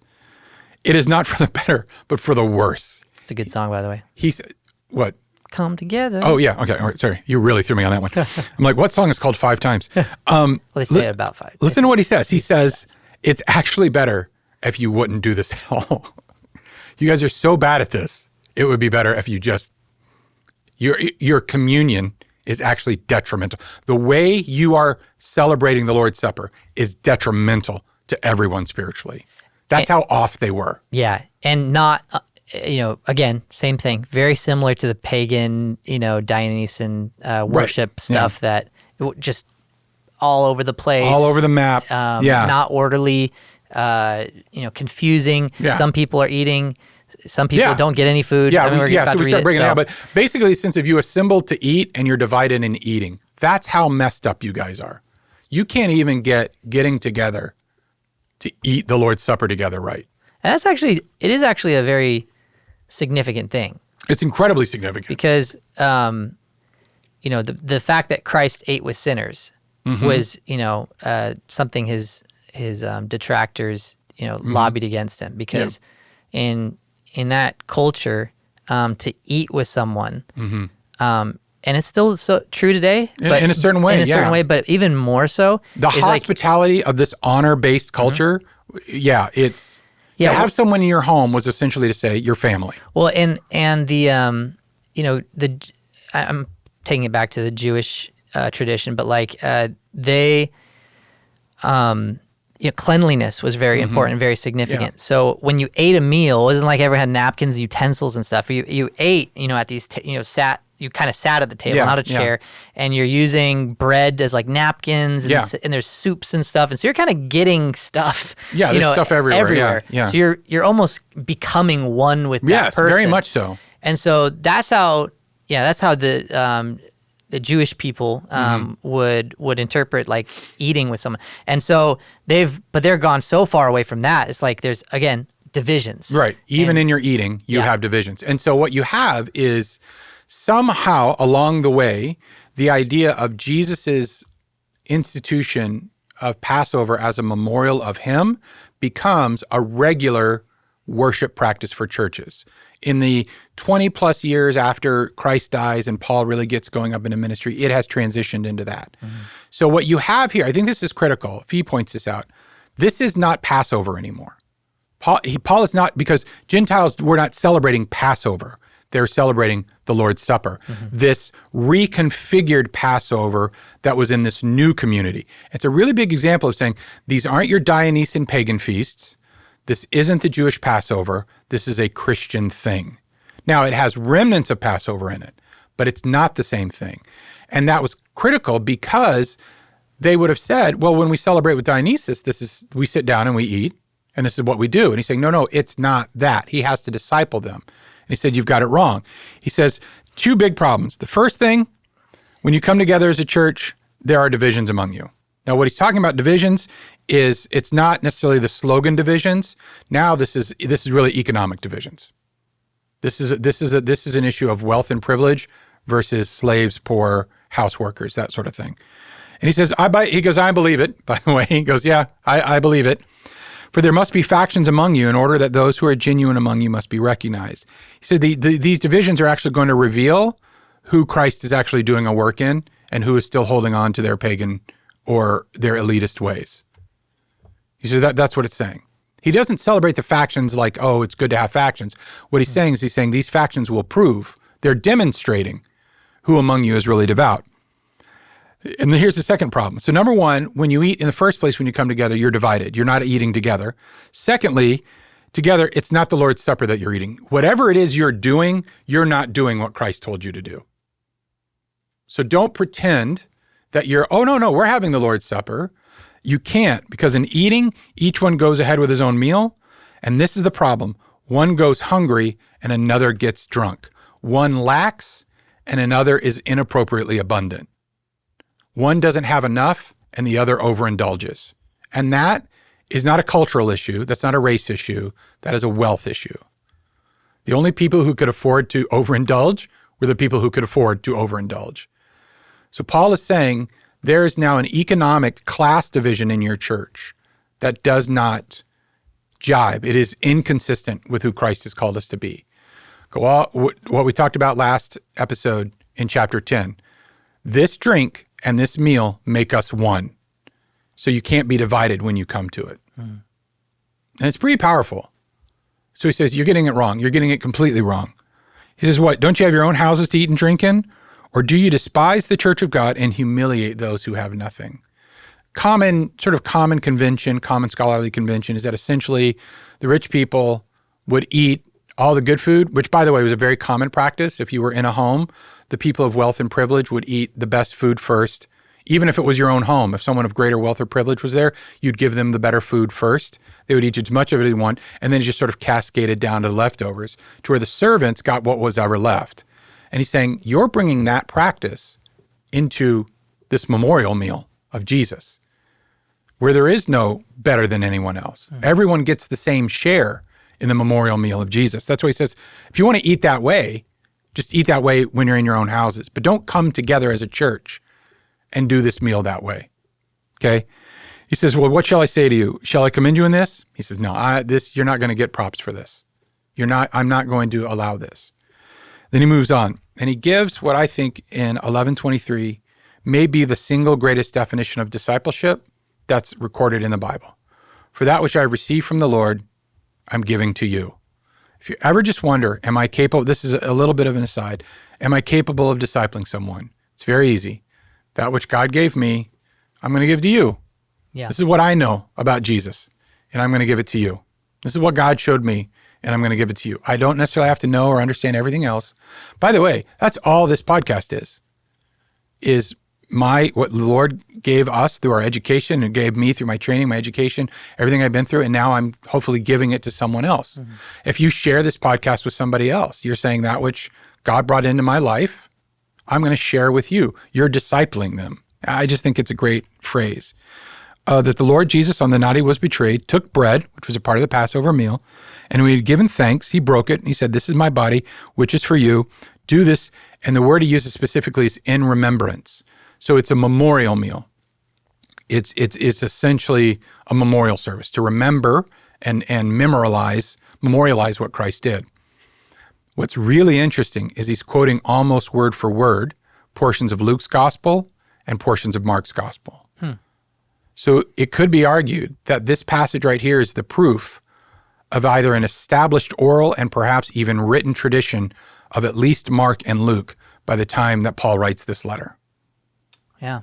it is not for the better, but for the worse. It's a good song, by the way. He said, what? Come together. Oh, yeah. Okay. All right. Sorry. You really threw me on that one. I'm like, what song is called 5 times? Well, they say it about 5. Listen to what he says. He says, it's actually better if you wouldn't do this at all. You guys are so bad at this. It would be better if you just, your communion is actually detrimental. The way you are celebrating the Lord's Supper is detrimental to everyone spiritually. That's how off they were. Yeah. And not, again, same thing. Very similar to the pagan, Dionysian worship stuff that just all over the place. All over the map. Not orderly, confusing. Yeah. Some people are eating. Some people don't get any food. So we start breaking it down. But basically, since if you assemble to eat and you're divided in eating, that's how messed up you guys are. You can't even getting together to eat the Lord's Supper together right. And it is actually a very significant thing. It's incredibly significant. Because, the fact that Christ ate with sinners was, something his detractors, lobbied against him. Because in that culture, to eat with someone, and it's still so true today. But in a certain way, but even more so. The hospitality of this honor-based culture, it's... to have someone in your home was essentially to say your family. Well, and the I'm taking it back to the Jewish tradition, but they cleanliness was very important, very significant. Yeah. So when you ate a meal, it wasn't like everyone had napkins, utensils, and stuff. You ate, at these, you kind of sat at the table, not a chair, and you're using bread as like napkins, and there's soups and stuff, and so you're kind of getting stuff. Yeah, there's stuff everywhere. Yeah. So you're almost becoming one with that person. Yes, very much so. And so that's how the Jewish people would interpret like eating with someone. And so they're gone so far away from that. It's like there's, again, divisions. Right. Even in your eating, you have divisions. And so what you have is somehow along the way, the idea of Jesus's institution of Passover as a memorial of him becomes a regular worship practice for churches. In the 20 plus years after Christ dies and Paul really gets going up into ministry, it has transitioned into that. So what you have here, I think this is critical. Fee points this out. This is not Passover anymore. Paul is not, because Gentiles were not celebrating Passover. They're celebrating the Lord's Supper, this reconfigured Passover that was in this new community. It's a really big example of saying, these aren't your Dionysian pagan feasts. This isn't the Jewish Passover. This is a Christian thing. Now, it has remnants of Passover in it, but it's not the same thing. And that was critical because they would have said, well, when we celebrate with Dionysus, we sit down and we eat, and this is what we do. And he's saying, no, it's not that. He has to disciple them. And he said, you've got it wrong. He says, two big problems. The first thing, when you come together as a church, there are divisions among you. Now, what he's talking about divisions is it's not necessarily the slogan divisions. Now, this is really economic divisions. This is an issue of wealth and privilege versus slaves, poor, house workers, that sort of thing. And he says, I believe it. By the way, he goes, yeah, I believe it. For there must be factions among you in order that those who are genuine among you must be recognized. He said these divisions are actually going to reveal who Christ is actually doing a work in and who is still holding on to their pagan or their elitist ways. He said that's what it's saying. He doesn't celebrate the factions like, oh, it's good to have factions. What he's saying is these factions will prove, they're demonstrating who among you is really devout. And here's the second problem. So number one, when you eat in the first place, when you come together, you're divided. You're not eating together. Secondly, together, it's not the Lord's Supper that you're eating. Whatever it is you're doing, you're not doing what Christ told you to do. So don't pretend that no, we're having the Lord's Supper. You can't, because in eating, each one goes ahead with his own meal. And this is the problem. One goes hungry and another gets drunk. One lacks and another is inappropriately abundant. One doesn't have enough and the other overindulges. And that is not a cultural issue. That's not a race issue. That is a wealth issue. The only people who could afford to overindulge were the people who could afford to overindulge. So Paul is saying there is now an economic class division in your church that does not jibe. It is inconsistent with who Christ has called us to be. What we talked about last episode in chapter 10. This drink and this meal make us one. So you can't be divided when you come to it. And it's pretty powerful. So he says, you're getting it wrong. You're getting it completely wrong. He says, what? Don't you have your own houses to eat and drink in? Or do you despise the church of God and humiliate those who have nothing? Common convention, common scholarly convention is that essentially the rich people would eat all the good food, which by the way was a very common practice. If you were in a home, the people of wealth and privilege would eat the best food first, even if it was your own home. If someone of greater wealth or privilege was there, you'd give them the better food first. They would eat as much of it as they want, and then it just sort of cascaded down to the leftovers, to where the servants got what was ever left. And he's saying, you're bringing that practice into this memorial meal of Jesus, where there is no better than anyone else. Everyone gets the same share in the memorial meal of Jesus. That's why he says, if you want to eat that way, just eat that way when you're in your own houses. But don't come together as a church and do this meal that way. Okay? He says, well, what shall I say to you? Shall I commend you in this? He says, no, you're not going to get props for this. I'm not going to allow this. Then he moves on, and he gives what I think in 11:23 may be the single greatest definition of discipleship that's recorded in the Bible. For that which I received from the Lord, I'm giving to you. If you ever just wonder, am I capable, this is a little bit of an aside, am I capable of discipling someone? It's very easy. That which God gave me, I'm going to give to you. Yeah. This is what I know about Jesus, and I'm going to give it to you. This is what God showed me, and I'm going to give it to you. I don't necessarily have to know or understand everything else. By the way, that's all this podcast is what the Lord gave us through our education and gave me through my training, my education, everything I've been through, and now I'm hopefully giving it to someone else. Mm-hmm. If you share this podcast with somebody else, you're saying that which God brought into my life, I'm going to share with you. You're discipling them. I just think it's a great phrase. That the Lord Jesus, on the night he was betrayed, took bread, which was a part of the Passover meal, and when he had given thanks, he broke it, and he said, "This is my body, which is for you. Do this." And the word he uses specifically is in remembrance. So it's a memorial meal. It's essentially a memorial service to remember and memorialize what Christ did. What's really interesting is he's quoting almost word for word portions of Luke's gospel and portions of Mark's gospel. So it could be argued that this passage right here is the proof of either an established oral and perhaps even written tradition of at least Mark and Luke by the time that Paul writes this letter. Yeah.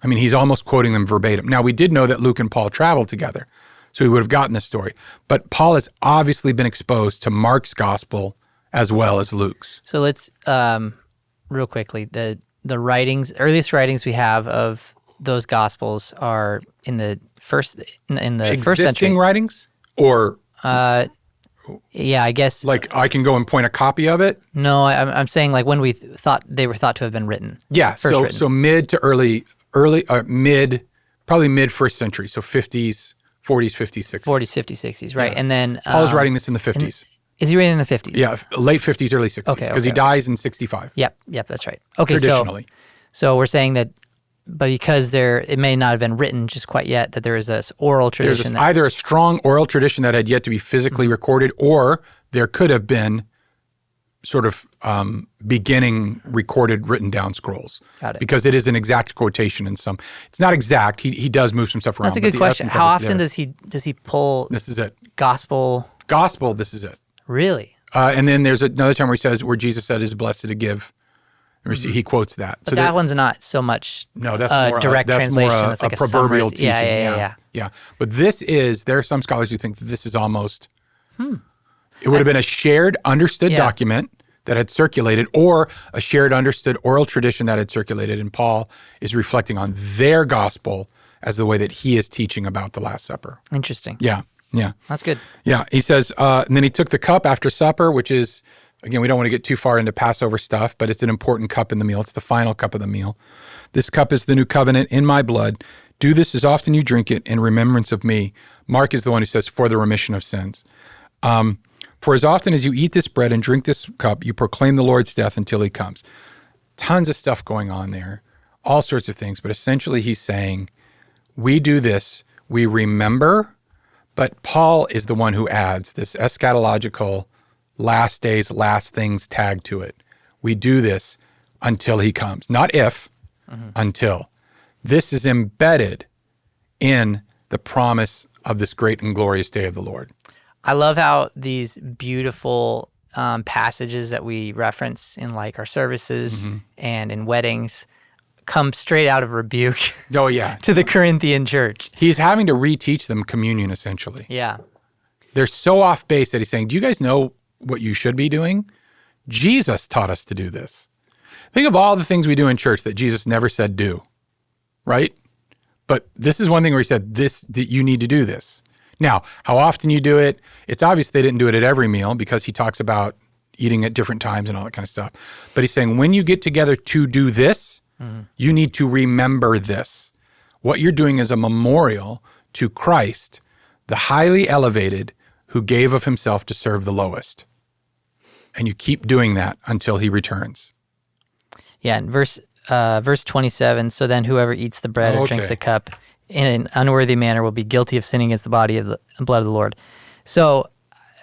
I mean, he's almost quoting them verbatim. Now, we did know that Luke and Paul traveled together, so he would have gotten this story. But Paul has obviously been exposed to Mark's gospel as well as Luke's. So let's, real quickly, the earliest writings we have of those gospels are in the first century. Existing writings? Or yeah, I guess. Like I can go and point a copy of it? No, I'm saying like when we thought they were thought to have been written. Yeah, so mid to probably mid first century, so 50s, 40s, 50s, 60s. 40s, 50s, 60s, right? Yeah. And then Paul's writing this in the 50s. Is he writing in the 50s? Yeah, late 50s, early 60s, because he dies in 65. Yep, that's right. Okay, traditionally. So we're saying that, but because it may not have been written just quite yet, that there is this oral tradition. There's either a strong oral tradition that had yet to be physically recorded, or there could have been sort of beginning recorded, written down scrolls. Got it. Because it is an exact quotation in some. It's not exact. He does move some stuff around. That's a good question. How often does he pull? This is it. Gospel. This is it. Really? And then there's another time where Jesus said, "Is blessed to give." He quotes that. But that one's not so much that's more direct translation. That's more like a proverbial teaching. Yeah. But there are some scholars who think that this is almost, it would have been a shared, understood document that had circulated, or a shared, understood oral tradition that had circulated, and Paul is reflecting on their gospel as the way that he is teaching about the Last Supper. Interesting. Yeah. That's good. Yeah, he says, and then he took the cup after supper, which is, again, we don't want to get too far into Passover stuff, but it's an important cup in the meal. It's the final cup of the meal. This cup is the new covenant in my blood. Do this as often you drink it in remembrance of me. Mark is the one who says, for the remission of sins. For as often as you eat this bread and drink this cup, you proclaim the Lord's death until he comes. Tons of stuff going on there, all sorts of things. But essentially he's saying, we do this, we remember, but Paul is the one who adds this eschatological last days, last things tag to it. We do this until he comes. Not if, until. This is embedded in the promise of this great and glorious day of the Lord. I love how these beautiful passages that we reference in like our services and in weddings come straight out of rebuke to the Corinthian church. He's having to reteach them communion, essentially. Yeah. They're so off base that he's saying, do you guys know what you should be doing? Jesus taught us to do this. Think of all the things we do in church that Jesus never said do, right? But this is one thing where he said, that you need to do this. Now, how often you do it, it's obvious they didn't do it at every meal because he talks about eating at different times and all that kind of stuff. But he's saying when you get together to do this, you need to remember this. What you're doing is a memorial to Christ, the highly elevated, who gave of himself to serve the lowest. And you keep doing that until he returns. Yeah, in verse 27, so then whoever eats the bread or drinks the cup in an unworthy manner will be guilty of sinning against the body of the blood of the Lord. So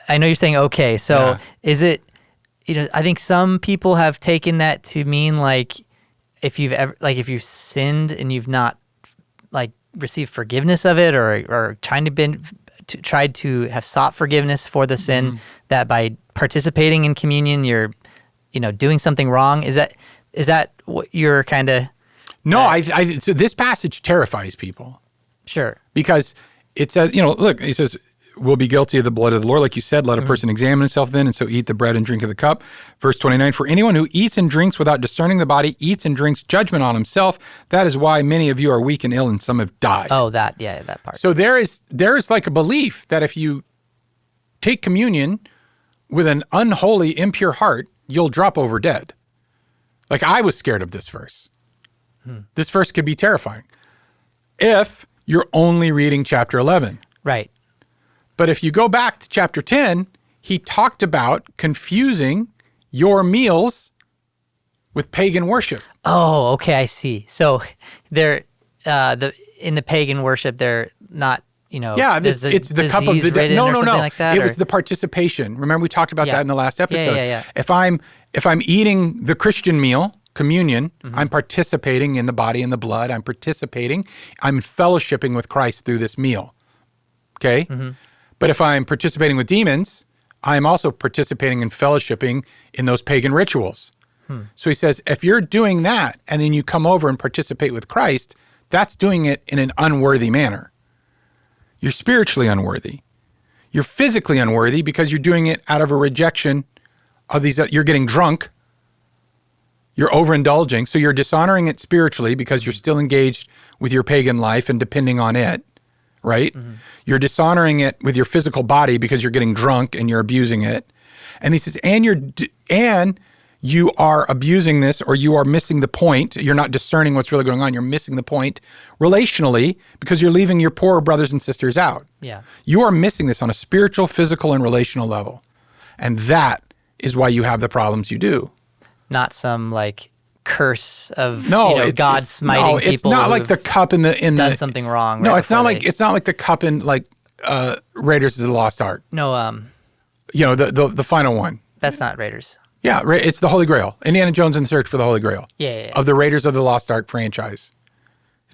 I know you're saying okay. So is it, I think some people have taken that to mean like if you've sinned and you've not like received forgiveness of it or tried to have sought forgiveness for the sin, that by participating in communion you're doing something wrong. Is that what you're kind of? No, so this passage terrifies people. Sure. Because it says, look, he says, we'll be guilty of the blood of the Lord. Like you said, let a person examine himself then, and so eat the bread and drink of the cup. Verse 29, for anyone who eats and drinks without discerning the body eats and drinks judgment on himself. That is why many of you are weak and ill, and some have died. Oh, that part. So there is like a belief that if you take communion with an unholy, impure heart, you'll drop over dead. Like, I was scared of this verse. This verse could be terrifying if you're only reading chapter 11. Right. But if you go back to chapter 10, he talked about confusing your meals with pagan worship. Oh, okay, I see. So they're in the pagan worship, they're not, yeah, it's the cup of the dead. No. Like that, it was the participation. Remember, we talked about that in the last episode. Yeah. If I'm eating the Christian meal, communion, I'm participating in the body and the blood. I'm fellowshipping with Christ through this meal. Okay? But if I'm participating with demons, I'm also participating and fellowshipping in those pagan rituals. So he says, if you're doing that and then you come over and participate with Christ, that's doing it in an unworthy manner. You're spiritually unworthy. You're physically unworthy because you're doing it out of a rejection of these. You're getting drunk. You're overindulging. So you're dishonoring it spiritually because you're still engaged with your pagan life and depending on it, right? You're dishonoring it with your physical body because you're getting drunk and you're abusing it. And he says, and you are abusing this, or you are missing the point. You're not discerning what's really going on. You're missing the point relationally because you're leaving your poorer brothers and sisters out. Yeah. You are missing this on a spiritual, physical, and relational level. And that is why you have the problems you do. Not some like curse of God smiting people. It's not like the cup in the done something wrong. No, it's not like the cup in like Raiders of the Lost Ark. No, the final one. That's not Raiders. Yeah, it's the Holy Grail. Indiana Jones in Search for the Holy Grail. Yeah. Of the Raiders of the Lost Ark franchise.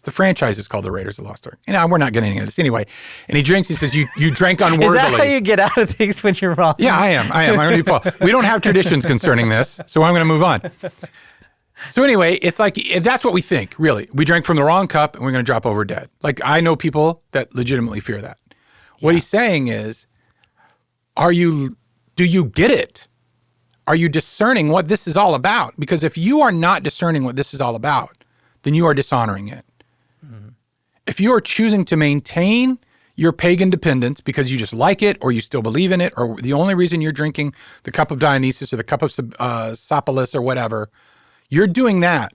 The franchise is called the Raiders of the Lost Ark. And we're not getting into this anyway. And he drinks. He says, "You drank unworthily." Is that how you get out of things when you're wrong? Yeah, I am. I'm going to be Paul. We don't have traditions concerning this, so I'm going to move on. So anyway, it's like, if that's what we think, really. We drank from the wrong cup and we're going to drop over dead. Like, I know people that legitimately fear that. What he's saying is, do you get it? Are you discerning what this is all about? Because if you are not discerning what this is all about, then you are dishonoring it. If you are choosing to maintain your pagan dependence because you just like it or you still believe in it, or the only reason you're drinking the cup of Dionysus or the cup of Sopolis or whatever, you're doing that.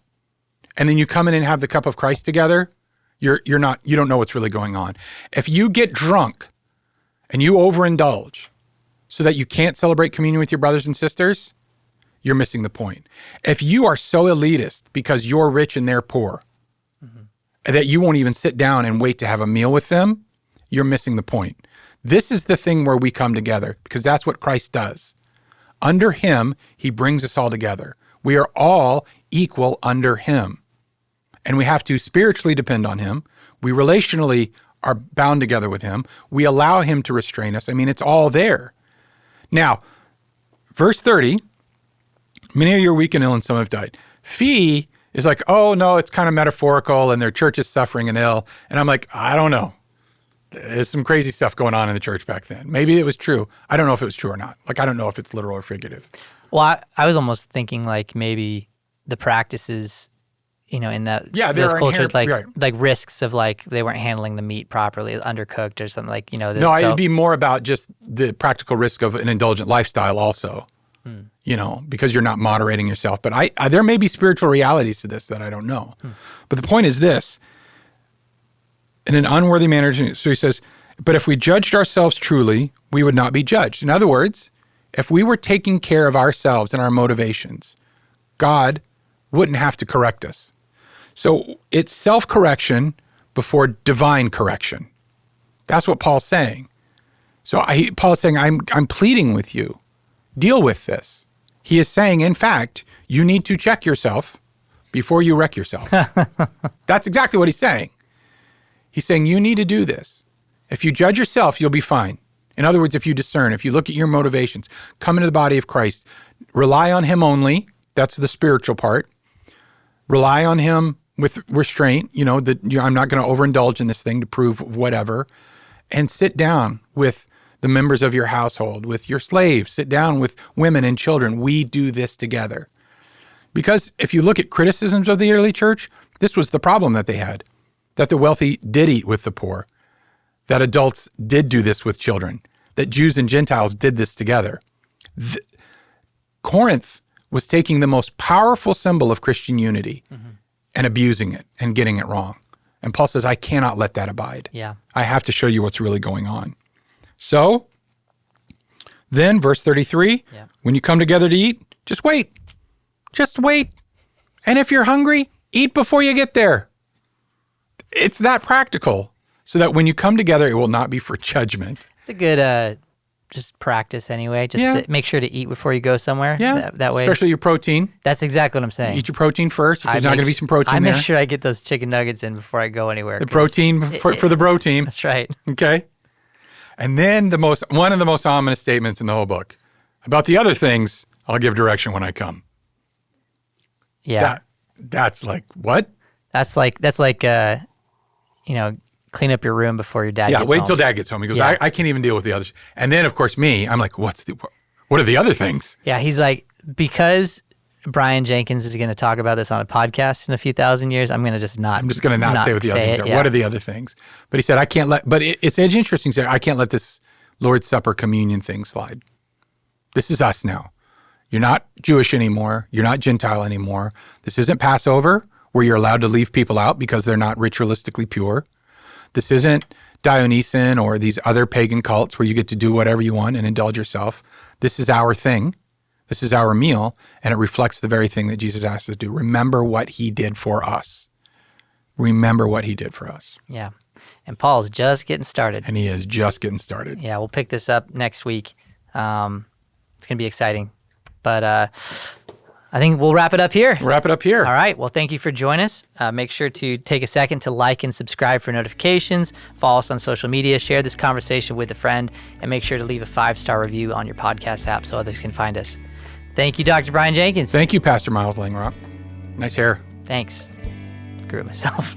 And then you come in and have the cup of Christ together, you don't know what's really going on. If you get drunk and you overindulge so that you can't celebrate communion with your brothers and sisters, you're missing the point. If you are so elitist because you're rich and they're poor, that you won't even sit down and wait to have a meal with them, you're missing the point. This is the thing where we come together, because that's what Christ does. Under him, he brings us all together. We are all equal under him. And we have to spiritually depend on him. We relationally are bound together with him. We allow him to restrain us. I mean, it's all there. Now, verse 30, many of you are weak and ill and some have died. Fee is like, oh, no, it's kind of metaphorical and their church is suffering and ill. And I'm like, I don't know. There's some crazy stuff going on in the church back then. Maybe it was true. I don't know if it was true or not. Like, I don't know if it's literal or figurative. Well, I was almost thinking like maybe the practices, in those cultures, like risks of like they weren't handling the meat properly, undercooked or something like, No, it'd be more about just the practical risk of an indulgent lifestyle also. Because you're not moderating yourself. But I there may be spiritual realities to this that I don't know. But the point is this, in an unworthy manner, so he says, but if we judged ourselves truly, we would not be judged. In other words, if we were taking care of ourselves and our motivations, God wouldn't have to correct us. So it's self-correction before divine correction. That's what Paul's saying. So Paul is saying, I'm pleading with you. Deal with this. He is saying, in fact, you need to check yourself before you wreck yourself. That's exactly what he's saying. He's saying you need to do this. If you judge yourself, you'll be fine. In other words, if you discern, if you look at your motivations, come into the body of Christ, rely on him only. That's the spiritual part. Rely on him with restraint, that I'm not going to overindulge in this thing to prove whatever, and sit down with the members of your household, with your slaves, sit down with women and children. We do this together. Because if you look at criticisms of the early church, this was the problem that they had, that the wealthy did eat with the poor, that adults did do this with children, that Jews and Gentiles did this together. Corinth was taking the most powerful symbol of Christian unity and abusing it and getting it wrong. And Paul says, I cannot let that abide. Yeah. I have to show you what's really going on. So then, verse 33, when you come together to eat, just wait. Just wait. And if you're hungry, eat before you get there. It's that practical, so that when you come together, it will not be for judgment. It's a good just practice anyway, to make sure to eat before you go somewhere. Yeah, that way. Especially your protein. That's exactly what I'm saying. Eat your protein first. If there's not going to be some protein there. I make sure I get those chicken nuggets in before I go anywhere. The protein for the bro team. That's right. Okay. And then one of the most ominous statements in the whole book. About the other things, I'll give direction when I come. Yeah. That's like, what? That's like clean up your room before your dad gets home. Yeah, wait till dad gets home. He goes, I can't even deal with the others. And then, of course, I'm like, what are the other things? Yeah, he's like, because Brian Jenkins is going to talk about this on a podcast in a few thousand years, I'm going to just not say what the other things are. Yeah. What are the other things? But he said, I can't let, but it's interesting to say, I can't let this Lord's Supper communion thing slide. This is us now. You're not Jewish anymore. You're not Gentile anymore. This isn't Passover, where you're allowed to leave people out because they're not ritualistically pure. This isn't Dionysian or these other pagan cults where you get to do whatever you want and indulge yourself. This is our thing. This is our meal, and it reflects the very thing that Jesus asked us to do. Remember what he did for us. Remember what he did for us. Yeah. And Paul's just getting started. And he is just getting started. Yeah, we'll pick this up next week. It's going to be exciting. But I think we'll wrap it up here. All right. Well, thank you for joining us. Make sure to take a second to like and subscribe for notifications. Follow us on social media. Share this conversation with a friend. And make sure to leave a 5-star review on your podcast app so others can find us. Thank you, Dr. Brian Jenkins. Thank you, Pastor Miles Langrock. Nice hair. Thanks. Grew it myself.